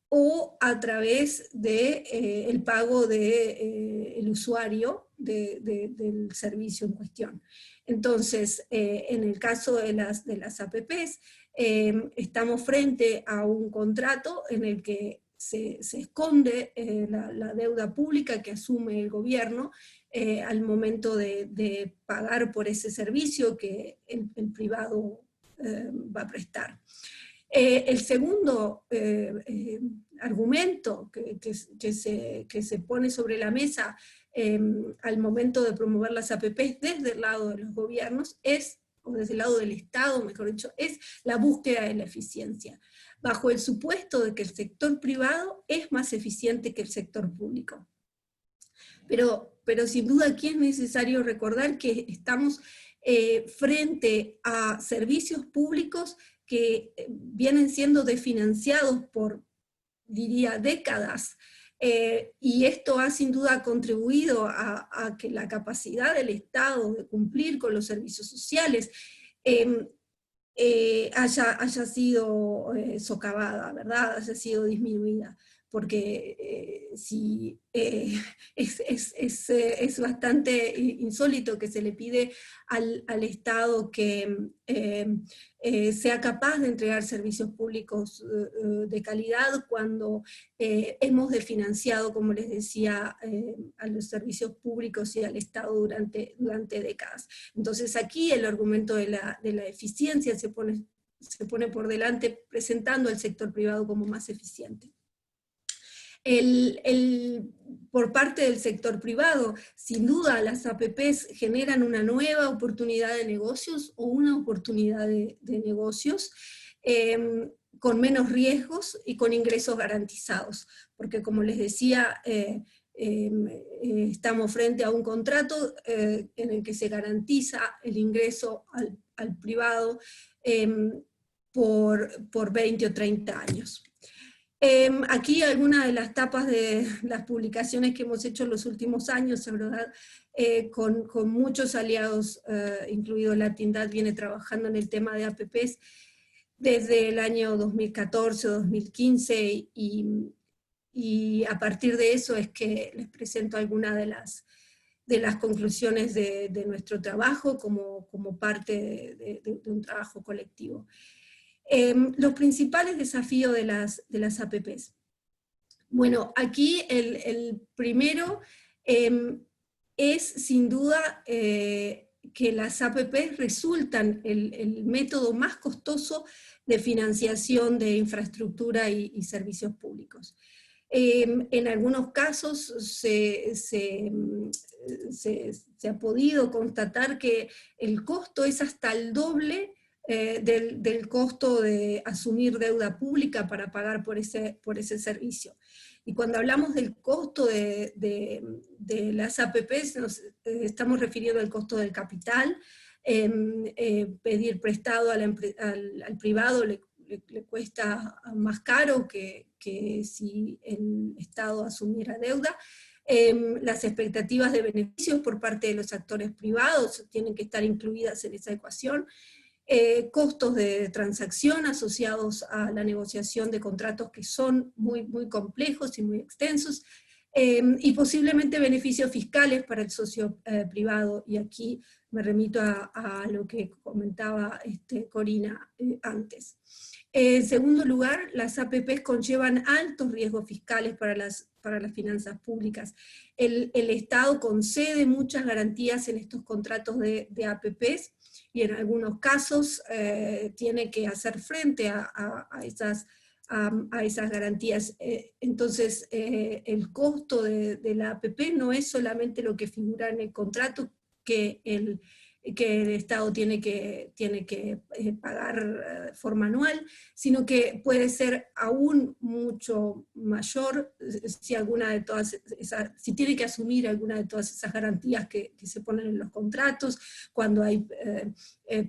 o a través de el pago del usuario del servicio en cuestión. Entonces, en el caso de las APPs, estamos frente a un contrato en el que se esconde la deuda pública que asume el gobierno al momento de pagar por ese servicio que el privado va a prestar. El segundo argumento que se pone sobre la mesa al momento de promover las APPs desde el lado de los gobiernos o desde el lado del Estado, mejor dicho, es la búsqueda de la eficiencia, bajo el supuesto de que el sector privado es más eficiente que el sector público. Pero sin duda aquí es necesario recordar que estamos frente a servicios públicos que vienen siendo desfinanciados por, diría, décadas, y esto ha sin duda contribuido a que la capacidad del Estado de cumplir con los servicios sociales haya sido socavada, ¿verdad? Haya sido disminuida. Porque es bastante insólito que se le pide al Estado que sea capaz de entregar servicios públicos de calidad cuando hemos desfinanciado, como les decía, a los servicios públicos y al Estado durante décadas. Entonces aquí el argumento de la eficiencia se pone por delante presentando al sector privado como más eficiente. Por parte del sector privado, sin duda las APPs generan una nueva oportunidad de negocios o una oportunidad de negocios con menos riesgos y con ingresos garantizados, porque como les decía, estamos frente a un contrato en el que se garantiza el ingreso al privado por 20 o 30 años. Aquí algunas de las tapas de las publicaciones que hemos hecho en los últimos años, ¿verdad? Con muchos aliados, incluido Latindad, viene trabajando en el tema de APPs desde el año 2014 o 2015, y a partir de eso es que les presento algunas de las conclusiones de nuestro trabajo como parte de un trabajo colectivo. Los principales desafíos de las APPs. Bueno, aquí el primero es sin duda que las APPs resultan el método más costoso de financiación de infraestructura y servicios públicos. En algunos casos se ha podido constatar que el costo es hasta el doble del costo de asumir deuda pública para pagar por ese servicio. Y cuando hablamos del costo de las APPs, nos estamos refiriendo al costo del capital. Pedir prestado al privado le cuesta más caro que si el Estado asumiera deuda. Las expectativas de beneficios por parte de los actores privados tienen que estar incluidas en esa ecuación. Costos de transacción asociados a la negociación de contratos que son muy, muy complejos y muy extensos, y posiblemente beneficios fiscales para el socio privado, y aquí me remito a lo que comentaba Corina antes. En segundo lugar, las APPs conllevan altos riesgos fiscales para las finanzas públicas. El Estado concede muchas garantías en estos contratos de APPs, y en algunos casos tiene que hacer frente a esas garantías. Entonces, el costo de la APP no es solamente lo que figura en el contrato que el Estado tiene que pagar de forma anual, sino que puede ser aún mucho mayor si tiene que asumir alguna de todas esas garantías que se ponen en los contratos, cuando hay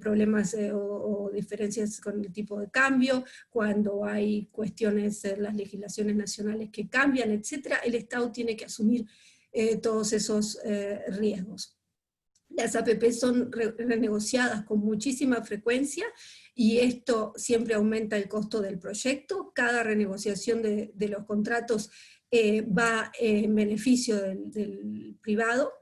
problemas o diferencias con el tipo de cambio, cuando hay cuestiones en las legislaciones nacionales que cambian, etc., el Estado tiene que asumir todos esos riesgos. Las APP son renegociadas con muchísima frecuencia y esto siempre aumenta el costo del proyecto. Cada renegociación de los contratos va en beneficio del privado.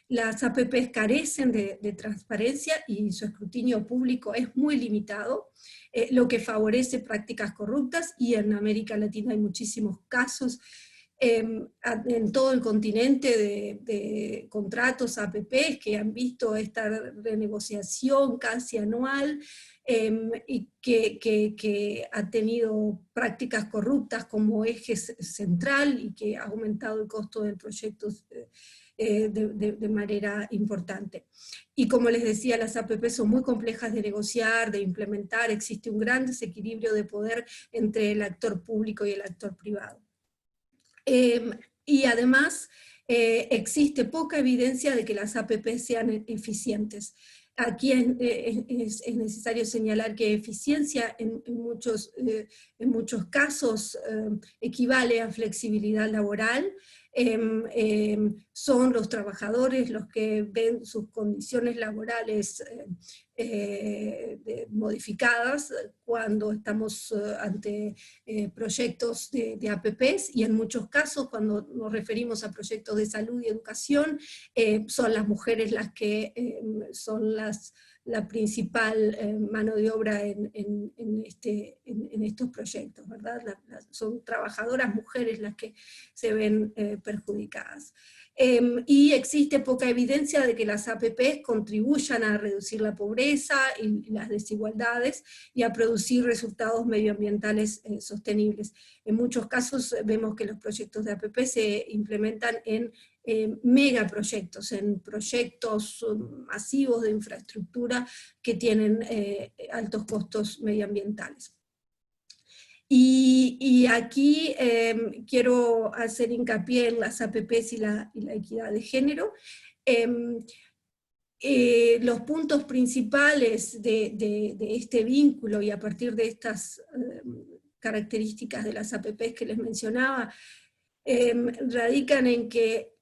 Las APPs carecen de transparencia y su escrutinio público es muy limitado, lo que favorece prácticas corruptas, y en América Latina hay muchísimos casos en todo el continente de contratos APPs que han visto esta renegociación casi anual, y que ha tenido prácticas corruptas como eje central y que ha aumentado el costo del proyecto de manera importante. Y como les decía, las APP son muy complejas de negociar, de implementar, existe un gran desequilibrio de poder entre el actor público y el actor privado. Y además existe poca evidencia de que las APP sean eficientes. Aquí es necesario señalar que eficiencia en muchos casos equivale a flexibilidad laboral. Son los trabajadores los que ven sus condiciones laborales modificadas cuando estamos ante proyectos de APPs, y en muchos casos cuando nos referimos a proyectos de salud y educación, son las mujeres las que son la principal mano de obra en estos proyectos, ¿verdad? Son trabajadoras mujeres las que se ven perjudicadas. Y existe poca evidencia de que las APPs contribuyan a reducir la pobreza y las desigualdades y a producir resultados medioambientales sostenibles. En muchos casos vemos que los proyectos de APP se implementan en megaproyectos, en proyectos masivos de infraestructura que tienen altos costos medioambientales. Y aquí quiero hacer hincapié en las APPs y la equidad de género. Los puntos principales de este vínculo, y a partir de estas características de las APPs que les mencionaba, radican en que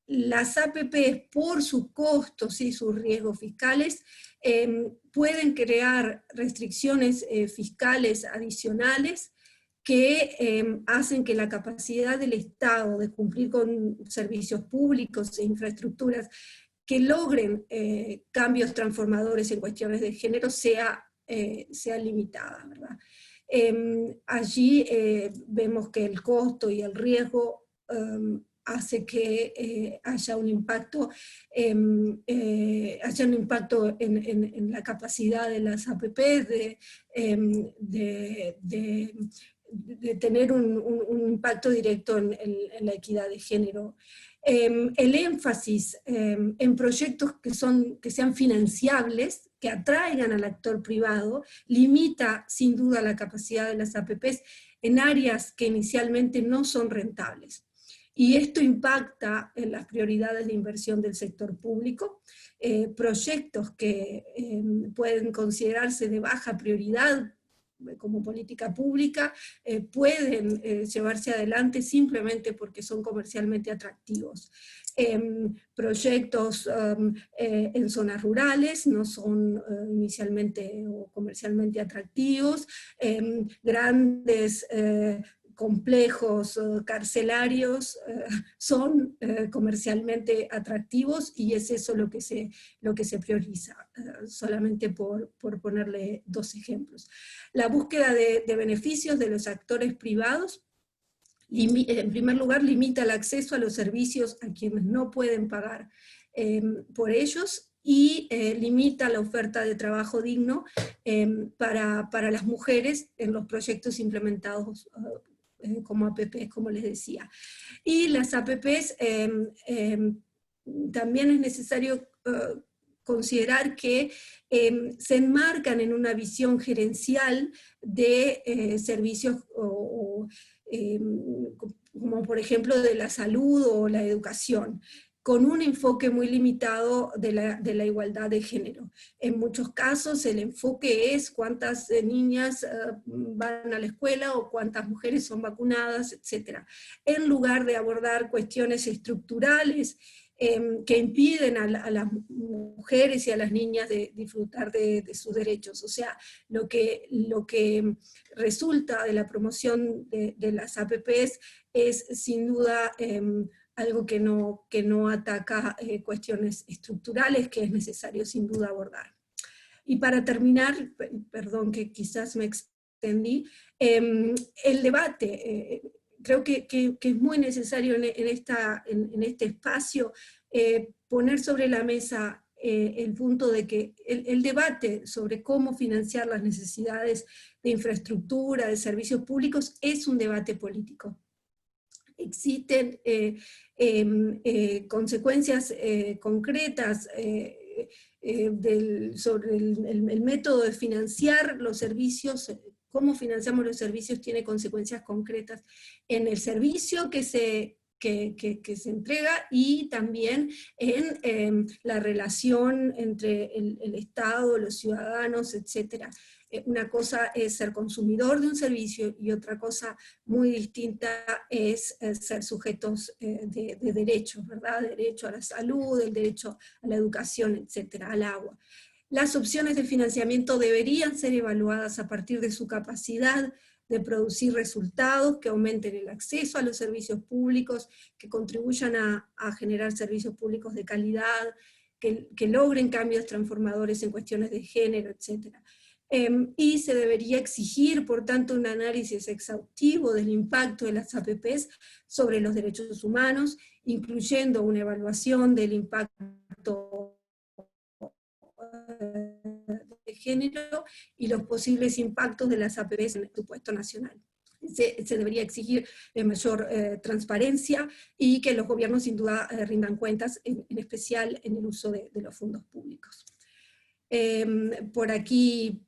las APPs, por sus costos y sus riesgos fiscales, pueden crear restricciones fiscales adicionales que hacen que la capacidad del Estado de cumplir con servicios públicos e infraestructuras que logren cambios transformadores en cuestiones de género sea limitada, ¿verdad? Allí vemos que el costo y el riesgo hace que haya un impacto en la capacidad de las APP de tener un impacto directo en la equidad de género. El énfasis en proyectos que sean financiables, que atraigan al actor privado, limita sin duda la capacidad de las APPs en áreas que inicialmente no son rentables. Y esto impacta en las prioridades de inversión del sector público. Proyectos que pueden considerarse de baja prioridad como política pública, pueden llevarse adelante simplemente porque son comercialmente atractivos. Proyectos en zonas rurales no son inicialmente o comercialmente atractivos, grandes complejos carcelarios son comercialmente atractivos, y es eso lo que se prioriza, solamente por ponerle dos ejemplos. La búsqueda de beneficios de los actores privados, en primer lugar, limita el acceso a los servicios a quienes no pueden pagar por ellos, y limita la oferta de trabajo digno para las mujeres en los proyectos implementados como APPs, como les decía. Y las APPs también es necesario considerar que se enmarcan en una visión gerencial de servicios como por ejemplo de la salud o la educación, con un enfoque muy limitado de la igualdad de género. En muchos casos el enfoque es cuántas niñas van a la escuela o cuántas mujeres son vacunadas, etc., en lugar de abordar cuestiones estructurales que impiden a las mujeres y a las niñas de disfrutar de sus derechos. O sea, lo que resulta de la promoción de las APPs es sin duda algo que no ataca cuestiones estructurales que es necesario sin duda abordar. Y para terminar, perdón que quizás me extendí, el debate, creo que es muy necesario en este espacio poner sobre la mesa el punto de que el debate sobre cómo financiar las necesidades de infraestructura, de servicios públicos, es un debate político. Existen consecuencias concretas sobre el método de financiar los servicios. Cómo financiamos los servicios tiene consecuencias concretas en el servicio que se entrega y también en la relación entre el Estado, los ciudadanos, etc. Una cosa es ser consumidor de un servicio y otra cosa muy distinta es ser sujetos de derechos, ¿verdad? Derecho a la salud, el derecho a la educación, etc., al agua. Las opciones de financiamiento deberían ser evaluadas a partir de su capacidad de producir resultados que aumenten el acceso a los servicios públicos, que contribuyan a generar servicios públicos de calidad, que logren cambios transformadores en cuestiones de género, etc. Y se debería exigir, por tanto, un análisis exhaustivo del impacto de las APPs sobre los derechos humanos, incluyendo una evaluación del impacto de género y los posibles impactos de las APPs en el presupuesto nacional. Se debería exigir mayor transparencia y que los gobiernos sin duda rindan cuentas, en especial en el uso de los fondos públicos. Por aquí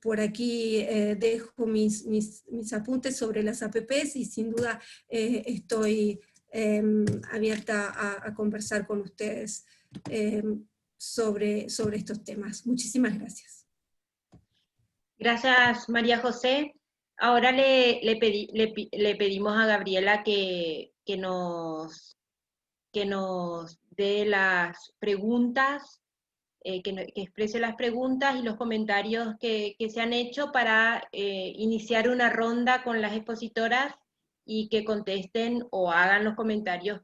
dejo mis apuntes sobre las APPs y sin duda estoy abierta a conversar con ustedes sobre estos temas. Muchísimas gracias. Gracias, María José. Ahora le pedimos a Gabriela que nos dé las preguntas, que exprese las preguntas y los comentarios que se han hecho para iniciar una ronda con las expositoras y que contesten o hagan los comentarios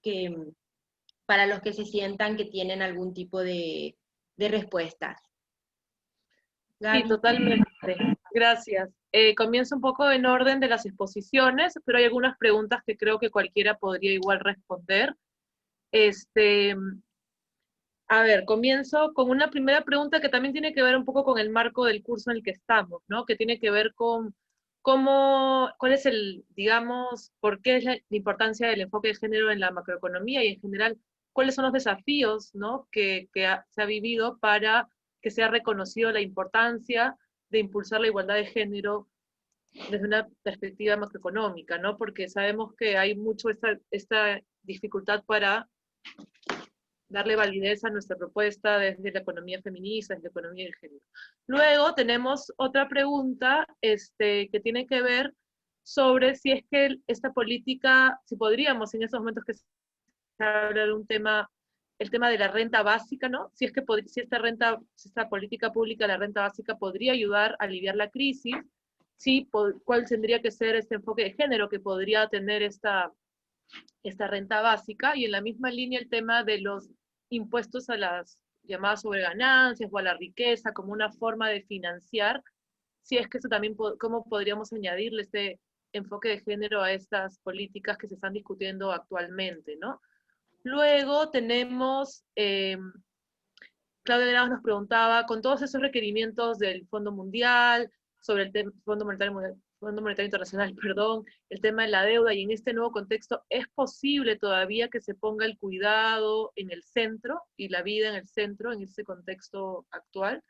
para los que se sientan que tienen algún tipo de respuestas. Gaby. Sí, totalmente. Gracias. Comienzo un poco en orden de las exposiciones, pero hay algunas preguntas que creo que cualquiera podría igual responder. A ver, comienzo con una primera pregunta que también tiene que ver un poco con el marco del curso en el que estamos, ¿no? Que tiene que ver con cuál es digamos, por qué es la importancia del enfoque de género en la macroeconomía y en general, cuáles son los desafíos, ¿no? que se ha vivido para que sea reconocido la importancia de impulsar la igualdad de género desde una perspectiva macroeconómica, ¿no? Porque sabemos que hay mucho esta dificultad para darle validez a nuestra propuesta desde la economía feminista, desde la economía de género. Luego tenemos otra pregunta que tiene que ver sobre si es que esta política, si podríamos en estos momentos que se habla de el tema de la renta básica, ¿no? Si esta política pública de la renta básica podría ayudar a aliviar la crisis, cuál tendría que ser este enfoque de género que podría tener esta renta básica, y en la misma línea el tema de los impuestos a las llamadas sobreganancias o a la riqueza como una forma de financiar, si es que eso también, cómo podríamos añadirle este enfoque de género a estas políticas que se están discutiendo actualmente, ¿no? Luego tenemos, Claudia Granados nos preguntaba, con todos esos requerimientos del Fondo Mundial, sobre el Fondo Monetario Internacional, perdón, el tema de la deuda, y en este nuevo contexto, ¿es posible todavía que se ponga el cuidado en el centro y la vida en el centro en este contexto actual?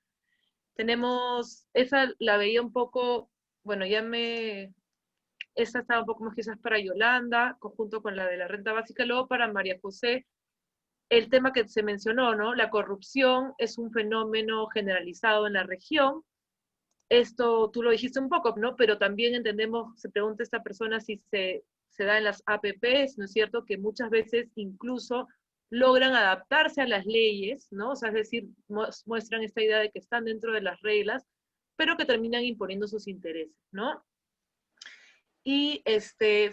Esa la veía un poco, bueno, esa estaba un poco más quizás para Yolanda, conjunto con la de la renta básica. Luego para María José, el tema que se mencionó, ¿no? La corrupción es un fenómeno generalizado en la región. Esto tú lo dijiste un poco, ¿no? Pero también entendemos, se pregunta esta persona si se da en las APPs, ¿no es cierto? Que muchas veces incluso logran adaptarse a las leyes, ¿no? O sea, es decir, muestran esta idea de que están dentro de las reglas, pero que terminan imponiendo sus intereses, ¿no? Y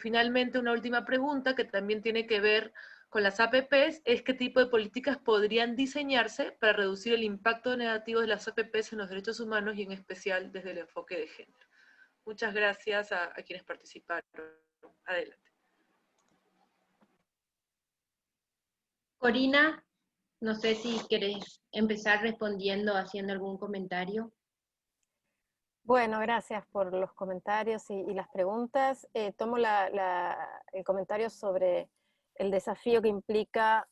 finalmente una última pregunta que también tiene que ver con las APPs es qué tipo de políticas podrían diseñarse para reducir el impacto negativo de las APPs en los derechos humanos y en especial desde el enfoque de género. Muchas gracias a quienes participaron. Adelante. Corina, no sé si querés empezar respondiendo, haciendo algún comentario. Bueno, gracias por los comentarios y las preguntas. Tomo el comentario sobre el desafío que implica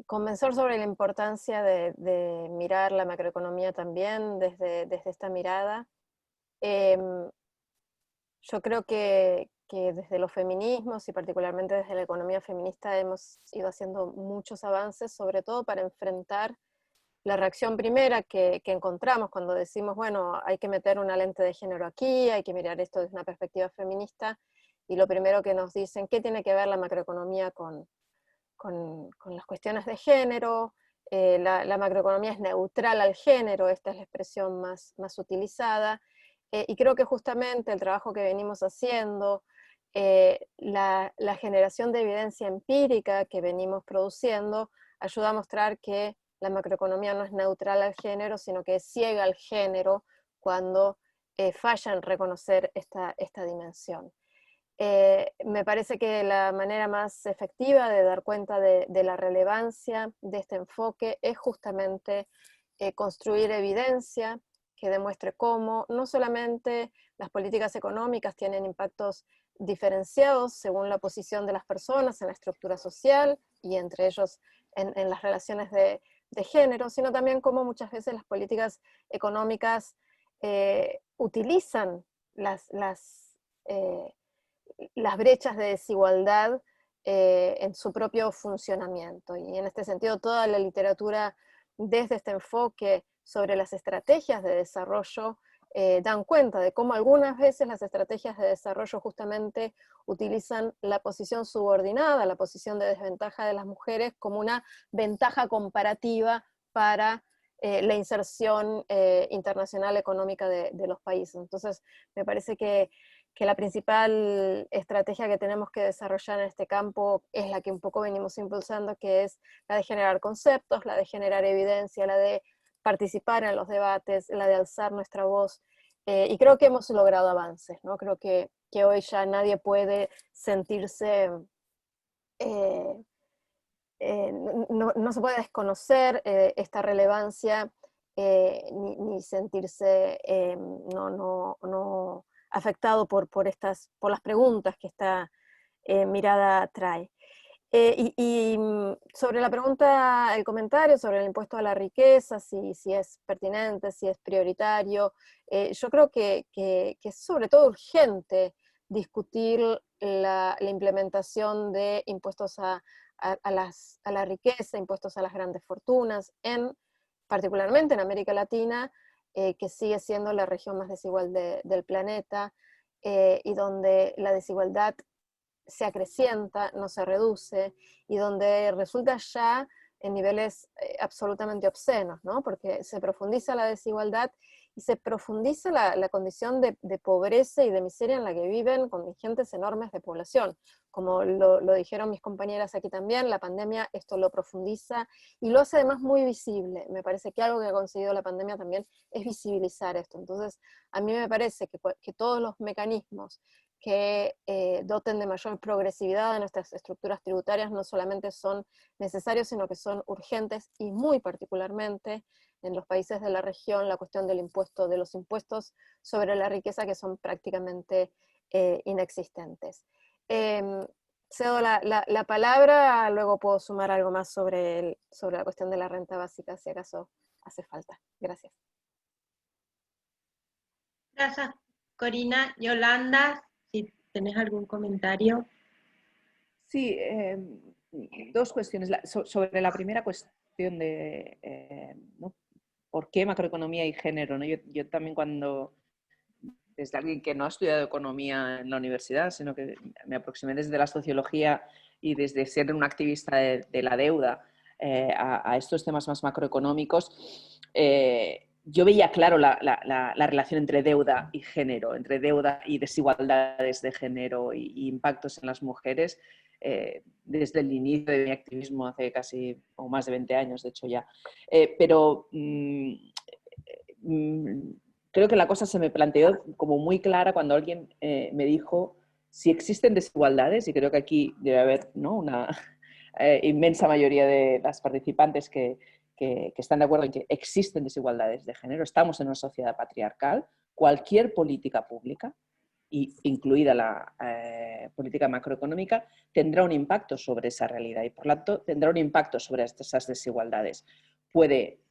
convencer sobre la importancia de mirar la macroeconomía también desde esta mirada. Yo creo que desde los feminismos y particularmente desde la economía feminista hemos ido haciendo muchos avances, sobre todo para enfrentar la reacción primera que encontramos cuando decimos, bueno, hay que meter una lente de género aquí, hay que mirar esto desde una perspectiva feminista, y lo primero que nos dicen, ¿qué tiene que ver la macroeconomía con las cuestiones de género? La macroeconomía es neutral al género, esta es la expresión más utilizada, y creo que justamente el trabajo que venimos haciendo, la generación de evidencia empírica que venimos produciendo, ayuda a mostrar que la macroeconomía no es neutral al género, sino que es ciega al género cuando falla en reconocer esta dimensión. Me parece que la manera más efectiva de dar cuenta de la relevancia de este enfoque es justamente construir evidencia que demuestre cómo no solamente las políticas económicas tienen impactos diferenciados según la posición de las personas en la estructura social y entre ellos en las relaciones de género, sino también cómo muchas veces las políticas económicas utilizan las brechas de desigualdad en su propio funcionamiento. Y en este sentido, toda la literatura desde este enfoque sobre las estrategias de desarrollo dan cuenta de cómo algunas veces las estrategias de desarrollo justamente utilizan la posición subordinada, la posición de desventaja de las mujeres como una ventaja comparativa para la inserción internacional económica de los países. Entonces, me parece que la principal estrategia que tenemos que desarrollar en este campo es la que un poco venimos impulsando, que es la de generar conceptos, la de generar evidencia, la de participar en los debates, la de alzar nuestra voz, y creo que hemos logrado avances, ¿no? Creo que hoy ya nadie puede sentirse, no se puede desconocer esta relevancia, ni sentirse no afectado por las preguntas que esta mirada trae. Y sobre la pregunta, el comentario sobre el impuesto a la riqueza, si es pertinente, si es prioritario, yo creo que es sobre todo urgente discutir la implementación de impuestos a la riqueza, impuestos a las grandes fortunas, particularmente en América Latina, que sigue siendo la región más desigual del planeta, y donde la desigualdad se acrecienta, no se reduce, y donde resulta ya en niveles absolutamente obscenos, ¿no? Porque se profundiza la desigualdad y se profundiza la condición de pobreza y de miseria en la que viven contingentes enormes de población. Como lo dijeron mis compañeras aquí también, la pandemia esto lo profundiza y lo hace además muy visible. Me parece que algo que ha conseguido la pandemia también es visibilizar esto. Entonces, a mí me parece que todos los mecanismos que doten de mayor progresividad a nuestras estructuras tributarias no solamente son necesarios, sino que son urgentes, y muy particularmente en los países de la región la cuestión de los impuestos sobre la riqueza, que son prácticamente inexistentes. Cedo la palabra, luego puedo sumar algo más sobre la cuestión de la renta básica, si acaso hace falta. Gracias. Gracias, Corina. Yolanda, si tenés algún comentario. Sí, dos cuestiones. Sobre la primera cuestión de ¿no? ¿Por qué macroeconomía y género? ¿no? Yo también desde alguien que no ha estudiado economía en la universidad, sino que me aproximé desde la sociología, y desde ser un activista de la deuda a estos temas más macroeconómicos, yo veía claro la relación entre deuda y género, entre deuda y desigualdades de género y impactos en las mujeres desde el inicio de mi activismo hace casi o más de 20 años, de hecho ya. Pero creo que la cosa se me planteó como muy clara cuando alguien me dijo si existen desigualdades, y creo que aquí debe haber, ¿no?, una inmensa mayoría de las participantes que están de acuerdo en que existen desigualdades de género, estamos en una sociedad patriarcal, cualquier política pública, incluida la política macroeconómica, tendrá un impacto sobre esa realidad y por lo tanto tendrá un impacto sobre esas desigualdades. Puede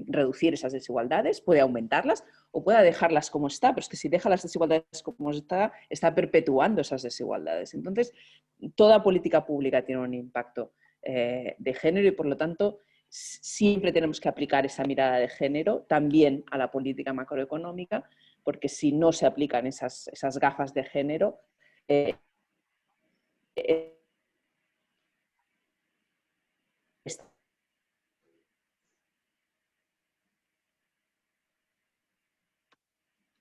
reducir esas desigualdades, puede aumentarlas o puede dejarlas como está, pero es que si deja las desigualdades como está perpetuando esas desigualdades. Entonces, toda política pública tiene un impacto de género y por lo tanto siempre tenemos que aplicar esa mirada de género también a la política macroeconómica, porque si no se aplican esas gafas de género,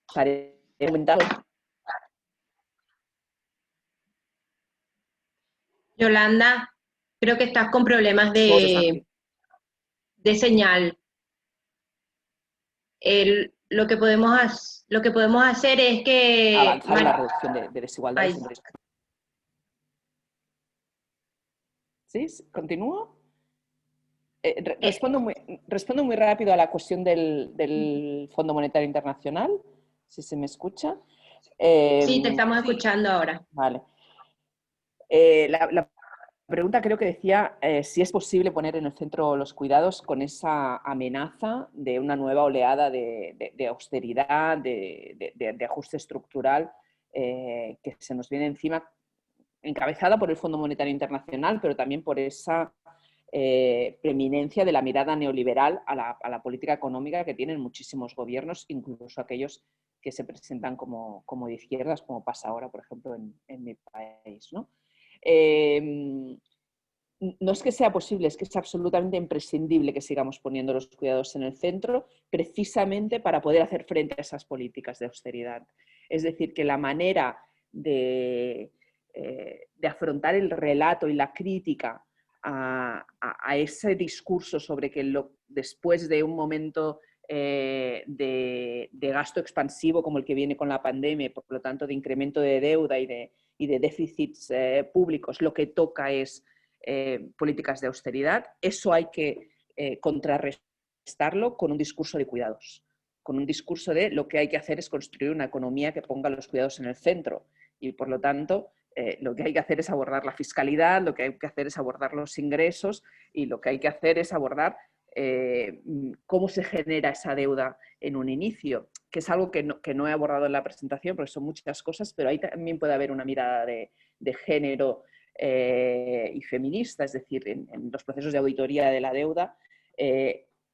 estaré aumentando. Yolanda, creo que estás con problemas de señal. Lo que podemos hacer es que... avanzar en la reducción de desigualdades. ¿Sí? ¿Continúo? Respondo muy rápido a la cuestión del Fondo Monetario Internacional, si se me escucha. Sí, te estamos escuchando ahora. Vale. La pregunta creo que decía si es posible poner en el centro los cuidados con esa amenaza de una nueva oleada de austeridad, de ajuste estructural que se nos viene encima, encabezada por el Fondo Monetario Internacional, pero también por esa preeminencia de la mirada neoliberal a la política económica que tienen muchísimos gobiernos, incluso aquellos que se presentan como de izquierdas, como pasa ahora, por ejemplo, en mi país, ¿no? No es que sea posible, es que es absolutamente imprescindible que sigamos poniendo los cuidados en el centro, precisamente para poder hacer frente a esas políticas de austeridad. Es decir, que la manera de afrontar el relato y la crítica a ese discurso sobre que después de un momento de gasto expansivo como el que viene con la pandemia y por lo tanto de incremento de deuda y de déficits públicos, lo que toca es políticas de austeridad, eso hay que contrarrestarlo con un discurso de cuidados, con un discurso de lo que hay que hacer es construir una economía que ponga los cuidados en el centro y por lo tanto lo que hay que hacer es abordar la fiscalidad, lo que hay que hacer es abordar los ingresos y lo que hay que hacer es abordar cómo se genera esa deuda en un inicio, que es algo que no he abordado en la presentación porque son muchas cosas, pero ahí también puede haber una mirada de género y feminista, es decir, en los procesos de auditoría de la deuda,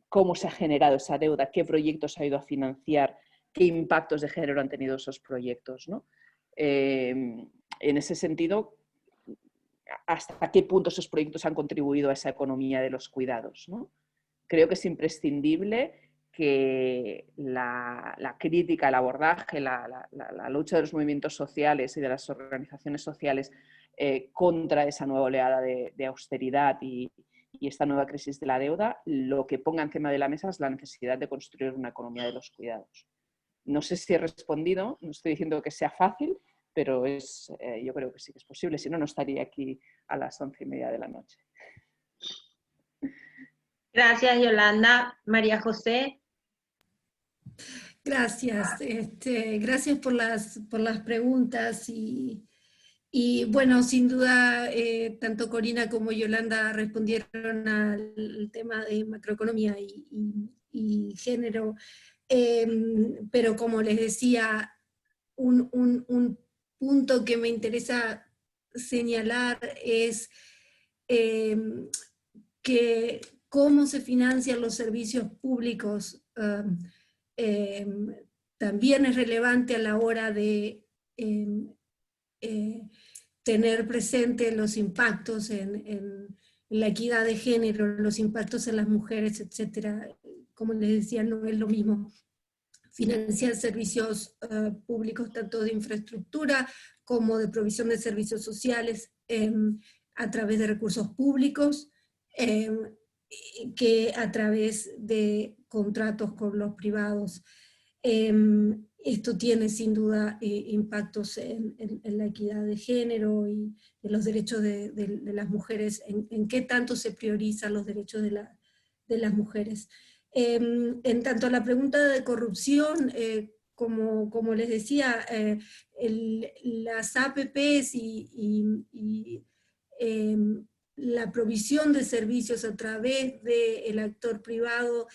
cómo se ha generado esa deuda, qué proyectos ha ido a financiar, qué impactos de género han tenido esos proyectos, ¿no? En ese sentido, hasta qué punto esos proyectos han contribuido a esa economía de los cuidados, ¿no? Creo que es imprescindible que la crítica, el abordaje, la lucha de los movimientos sociales y de las organizaciones sociales contra esa nueva oleada de austeridad y esta nueva crisis de la deuda, lo que ponga encima de la mesa es la necesidad de construir una economía de los cuidados. No sé si he respondido, no estoy diciendo que sea fácil, pero yo creo que sí que es posible, si no, no estaría aquí a las 11:30 de la noche. Gracias, Yolanda. María José. Gracias, gracias por las preguntas y bueno, sin duda tanto Corina como Yolanda respondieron al tema de macroeconomía y género, pero como les decía, un punto que me interesa señalar es que cómo se financian los servicios públicos también es relevante a la hora de tener presente los impactos en la equidad de género, los impactos en las mujeres, etcétera. Como les decía, no es lo mismo financiar servicios públicos, tanto de infraestructura como de provisión de servicios sociales a través de recursos públicos, que a través de contratos con los privados. Esto tiene sin duda impactos en la equidad de género y en los derechos de las mujeres, en qué tanto se priorizan los derechos de las mujeres. En tanto a la pregunta de corrupción, como les decía, las APPs y la provisión de servicios a través del actor privado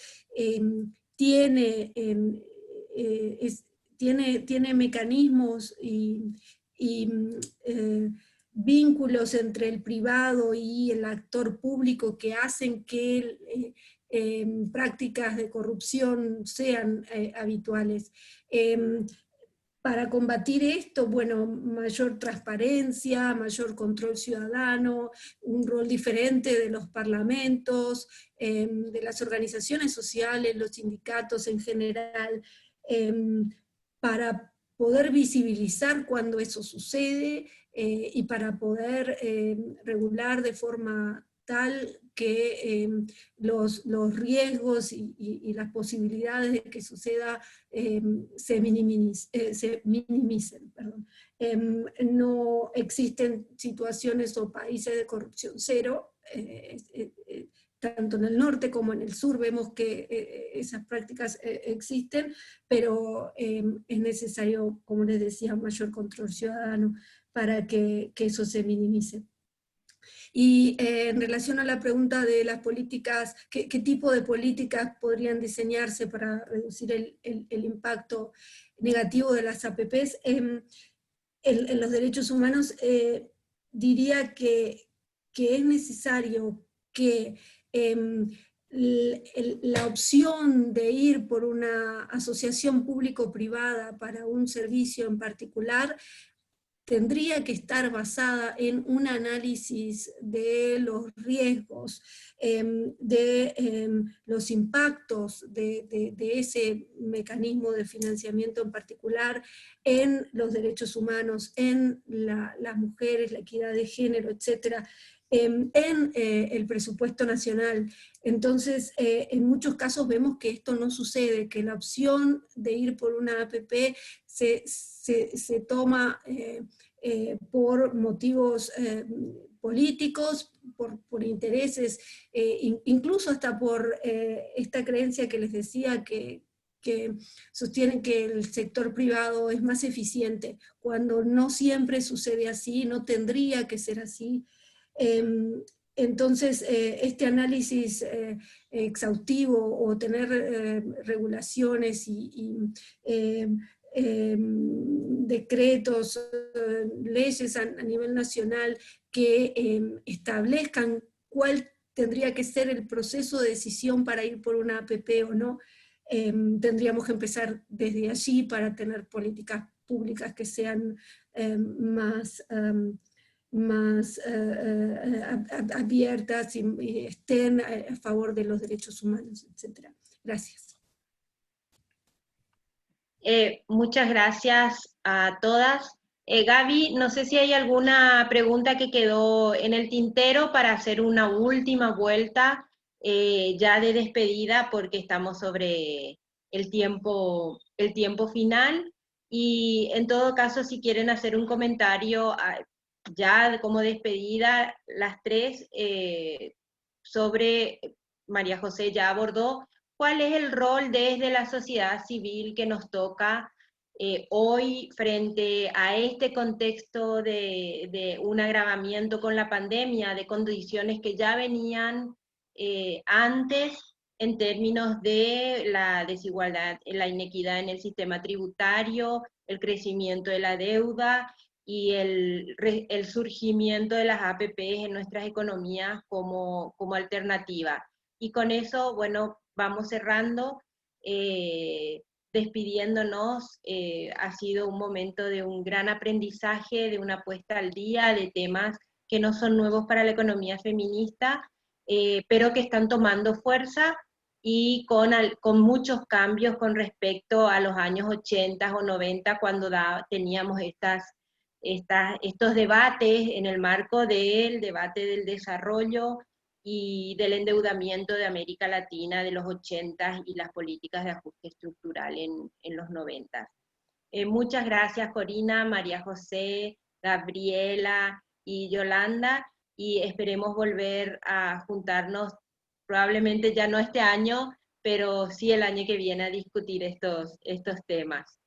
tiene mecanismos y vínculos entre el privado y el actor público que hacen que prácticas de corrupción sean habituales. Para combatir esto, bueno, mayor transparencia, mayor control ciudadano, un rol diferente de los parlamentos, de las organizaciones sociales, los sindicatos en general, para poder visibilizar cuando eso sucede y para poder regular de forma tal que los riesgos y las posibilidades de que suceda se minimicen. Perdón. No existen situaciones o países de corrupción cero, tanto en el norte como en el sur vemos que esas prácticas existen, pero es necesario, como les decía, mayor control ciudadano para que eso se minimice. Y en relación a la pregunta de las políticas, ¿qué tipo de políticas podrían diseñarse para reducir el impacto negativo de las APPs en los derechos humanos? Diría que es necesario que la opción de ir por una asociación público-privada para un servicio en particular tendría que estar basada en un análisis de los riesgos, de los impactos de ese mecanismo de financiamiento en particular en los derechos humanos, en las mujeres, la equidad de género, etcétera, en el presupuesto nacional. Entonces, en muchos casos vemos que esto no sucede, que la opción de ir por una APP se toma por motivos políticos, por intereses, incluso hasta por esta creencia que les decía que sostienen que el sector privado es más eficiente, cuando no siempre sucede así, no tendría que ser así. Entonces, este análisis exhaustivo o tener regulaciones y decretos, leyes a nivel nacional que establezcan cuál tendría que ser el proceso de decisión para ir por una APP o no, tendríamos que empezar desde allí para tener políticas públicas que sean más abiertas y estén a favor de los derechos humanos, etc. Gracias. Muchas gracias a todas. Gaby, no sé si hay alguna pregunta que quedó en el tintero para hacer una última vuelta ya de despedida, porque estamos sobre el tiempo final, y en todo caso, si quieren hacer un comentario ya como despedida, las tres, sobre, María José ya abordó, ¿cuál es el rol desde la sociedad civil que nos toca hoy frente a este contexto de un agravamiento con la pandemia, de condiciones que ya venían antes en términos de la desigualdad, la inequidad en el sistema tributario, el crecimiento de la deuda y el surgimiento de las APPs en nuestras economías como alternativa? Y con eso, bueno, vamos cerrando. despidiéndonos. Ha sido un momento de un gran aprendizaje, de una puesta al día de temas que no son nuevos para la economía feminista, pero que están tomando fuerza y con muchos cambios con respecto a los años 80 o 90, cuando teníamos estos debates en el marco del debate del desarrollo y del endeudamiento de América Latina de los 80 y las políticas de ajuste estructural en los 90. Muchas gracias, Corina, María José, Gabriela y Yolanda, y esperemos volver a juntarnos, probablemente ya no este año, pero sí el año que viene, a discutir estos temas.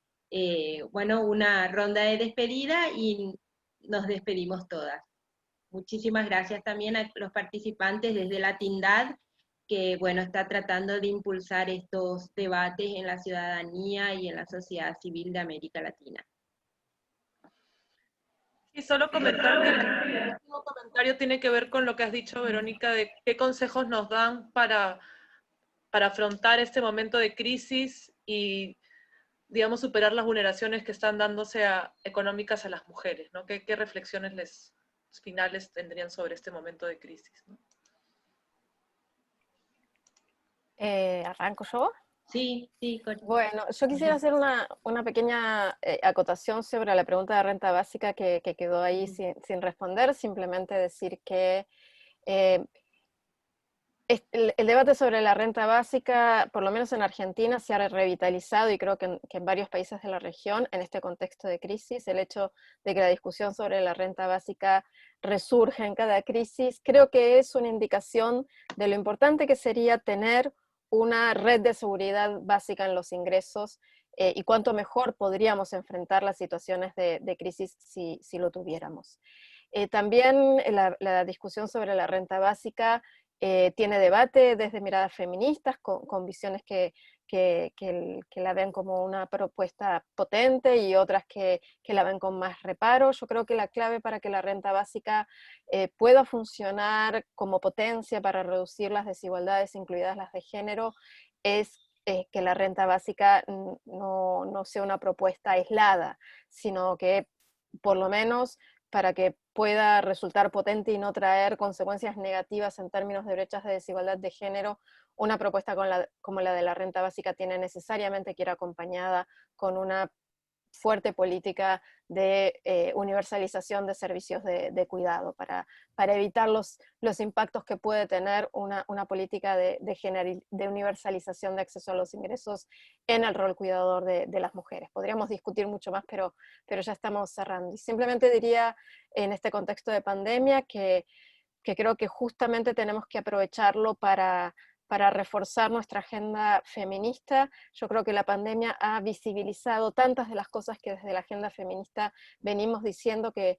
Bueno, una ronda de despedida y nos despedimos todas. Muchísimas gracias también a los participantes desde la Tindad, que bueno, está tratando de impulsar estos debates en la ciudadanía y en la sociedad civil de América Latina. Y solo comentar que el último comentario tiene que ver con lo que has dicho, Verónica, de qué consejos nos dan para afrontar este momento de crisis y, digamos, superar las vulneraciones que están dándose económicas a las mujeres, ¿no? ¿Qué reflexiones finales tendrían sobre este momento de crisis, ¿no? ¿Arranco yo? Sí, Corina. Bueno, yo quisiera hacer una pequeña acotación sobre la pregunta de renta básica que quedó ahí sin responder. Simplemente decir que el debate sobre la renta básica, por lo menos en Argentina, se ha revitalizado, y creo que en varios países de la región, en este contexto de crisis. El hecho de que la discusión sobre la renta básica resurja en cada crisis, creo que es una indicación de lo importante que sería tener una red de seguridad básica en los ingresos, y cuánto mejor podríamos enfrentar las situaciones de crisis si lo tuviéramos. También la discusión sobre la renta básica tiene debate desde miradas feministas, con visiones que la ven como una propuesta potente, y otras que la ven con más reparo. Yo creo que la clave para que la renta básica pueda funcionar como potencia para reducir las desigualdades, incluidas las de género, es que la renta básica no sea una propuesta aislada, sino que por lo menos, para que pueda resultar potente y no traer consecuencias negativas en términos de brechas de desigualdad de género, una propuesta como la de la renta básica tiene necesariamente que ir acompañada con una fuerte política de universalización de servicios de cuidado, para evitar los impactos que puede tener una política de universalización de acceso a los ingresos en el rol cuidador de las mujeres. Podríamos discutir mucho más, pero ya estamos cerrando. Y simplemente diría, en este contexto de pandemia, que creo que justamente tenemos que aprovecharlo para reforzar nuestra agenda feminista. Yo creo que la pandemia ha visibilizado tantas de las cosas que desde la agenda feminista venimos diciendo, que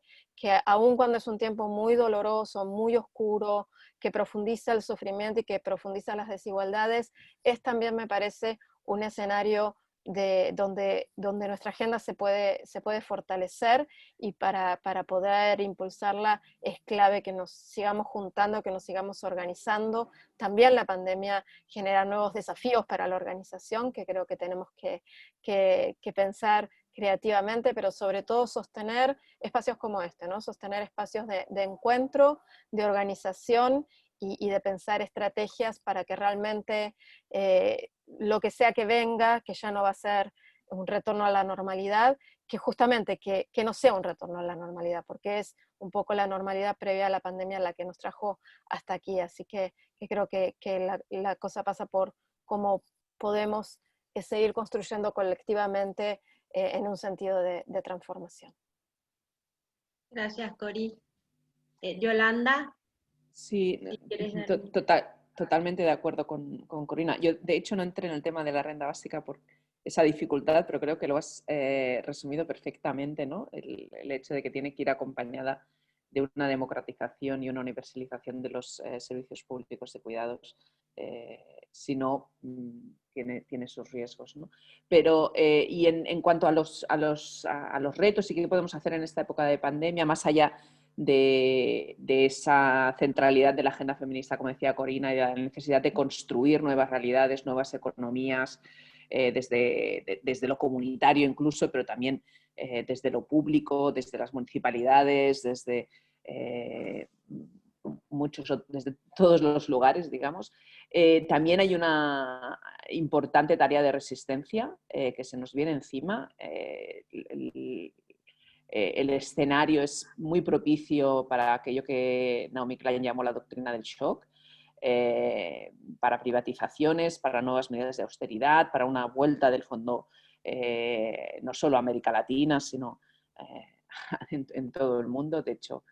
aun cuando es un tiempo muy doloroso, muy oscuro, que profundiza el sufrimiento y que profundiza las desigualdades, es también, me parece, un escenario donde nuestra agenda se puede fortalecer, y para poder impulsarla es clave que nos sigamos juntando, que nos sigamos organizando. También la pandemia genera nuevos desafíos para la organización, que creo que tenemos que pensar creativamente, pero sobre todo sostener espacios como este, ¿no? Sostener espacios de encuentro, de organización, y de pensar estrategias para que realmente lo que sea que venga, que ya no va a ser un retorno a la normalidad, que justamente que no sea un retorno a la normalidad, porque es un poco la normalidad previa a la pandemia la que nos trajo hasta aquí. Así que creo que la cosa pasa por cómo podemos seguir construyendo colectivamente en un sentido de transformación. Gracias, Cori. Yolanda. Sí, Si totalmente de acuerdo con Corina. Yo, de hecho, no entré en el tema de la renta básica por esa dificultad, pero creo que lo has resumido perfectamente, ¿no? El hecho de que tiene que ir acompañada de una democratización y una universalización de los servicios públicos de cuidados, si no, tiene sus riesgos, ¿no? Pero, y en cuanto a los retos y qué podemos hacer en esta época de pandemia, más allá de esa centralidad de la agenda feminista, como decía Corina, y de la necesidad de construir nuevas realidades, nuevas economías, desde lo comunitario incluso, pero también desde lo público, desde las municipalidades, desde desde todos los lugares, digamos. También hay una importante tarea de resistencia que se nos viene encima. El escenario es muy propicio para aquello que Naomi Klein llamó la doctrina del shock, para privatizaciones, para nuevas medidas de austeridad, para una vuelta del fondo no solo a América Latina, sino en todo el mundo, de hecho,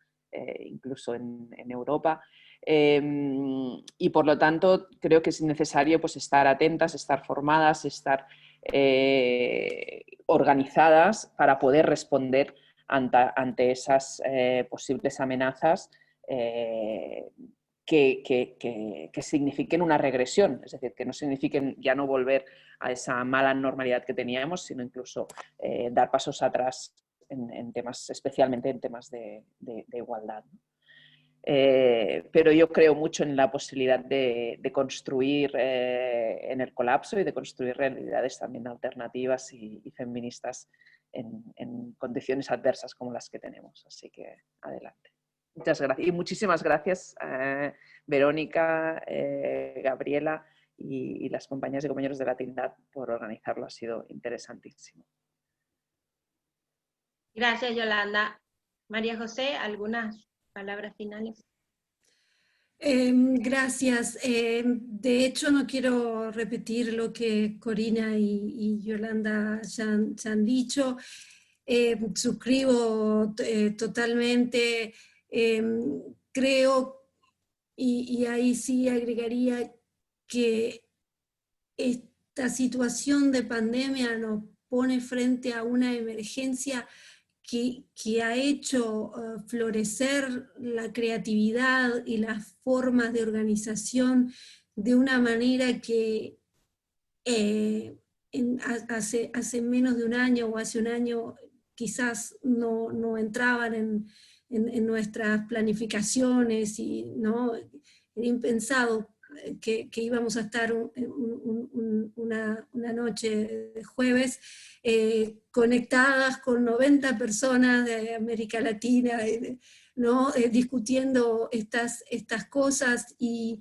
incluso en Europa. Y por lo tanto creo que es necesario pues, estar atentas, estar formadas, estar organizadas para poder responder ante esas posibles amenazas que signifiquen una regresión, es decir, que no signifiquen ya no volver a esa mala normalidad que teníamos, sino incluso dar pasos atrás en temas, especialmente en temas de igualdad. Pero yo creo mucho en la posibilidad de construir en el colapso y de construir realidades también alternativas y feministas en condiciones adversas como las que tenemos. Así que adelante. Muchas gracias. Y muchísimas gracias, Verónica, Gabriela y las compañeras y compañeros de la Tindad por organizarlo. Ha sido interesantísimo. Gracias, Yolanda. María José, ¿algunas palabras finales? Gracias. De hecho, no quiero repetir lo que Corina y Yolanda ya han dicho. Suscribo totalmente. Creo, y ahí sí agregaría que esta situación de pandemia nos pone frente a una emergencia que ha hecho florecer la creatividad y las formas de organización de una manera que hace menos de un año o hace un año quizás no entraban en nuestras planificaciones y no era impensado que íbamos a estar una noche de jueves conectadas con 90 personas de América Latina, ¿no? Discutiendo estas cosas y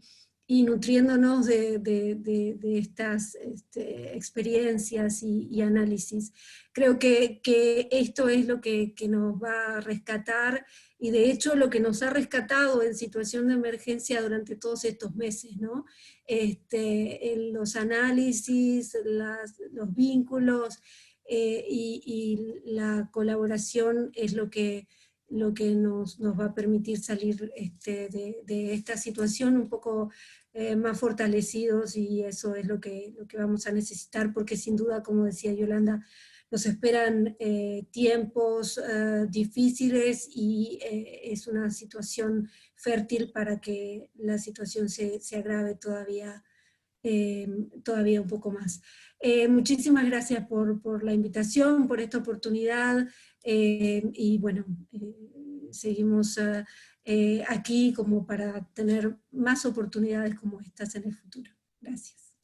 nutriéndonos de estas experiencias y análisis. Creo que esto es lo que nos va a rescatar, y de hecho lo que nos ha rescatado en situación de emergencia durante todos estos meses, ¿no? Los análisis, los vínculos y la colaboración es lo que nos va a permitir salir de esta situación un poco más fortalecidos, y eso es lo que vamos a necesitar, porque sin duda, como decía Yolanda, nos esperan tiempos difíciles y es una situación fértil para que la situación se agrave todavía un poco más. Muchísimas gracias por la invitación, por esta oportunidad, y bueno, seguimos aquí como para tener más oportunidades como estas en el futuro. Gracias.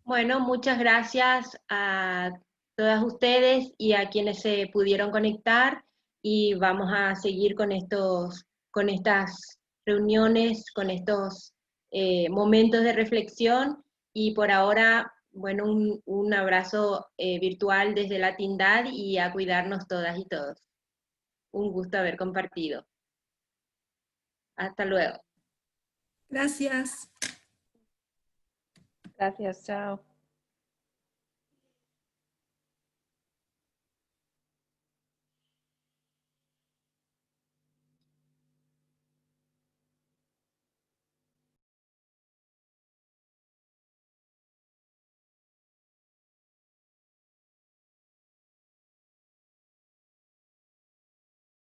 Bueno, muchas gracias a todas ustedes y a quienes se pudieron conectar, y vamos a seguir con estas reuniones, con estos momentos de reflexión, y por ahora, bueno, un abrazo virtual desde la Tindad, y a cuidarnos todas y todos. Un gusto haber compartido. Hasta luego. Gracias. Gracias, chao.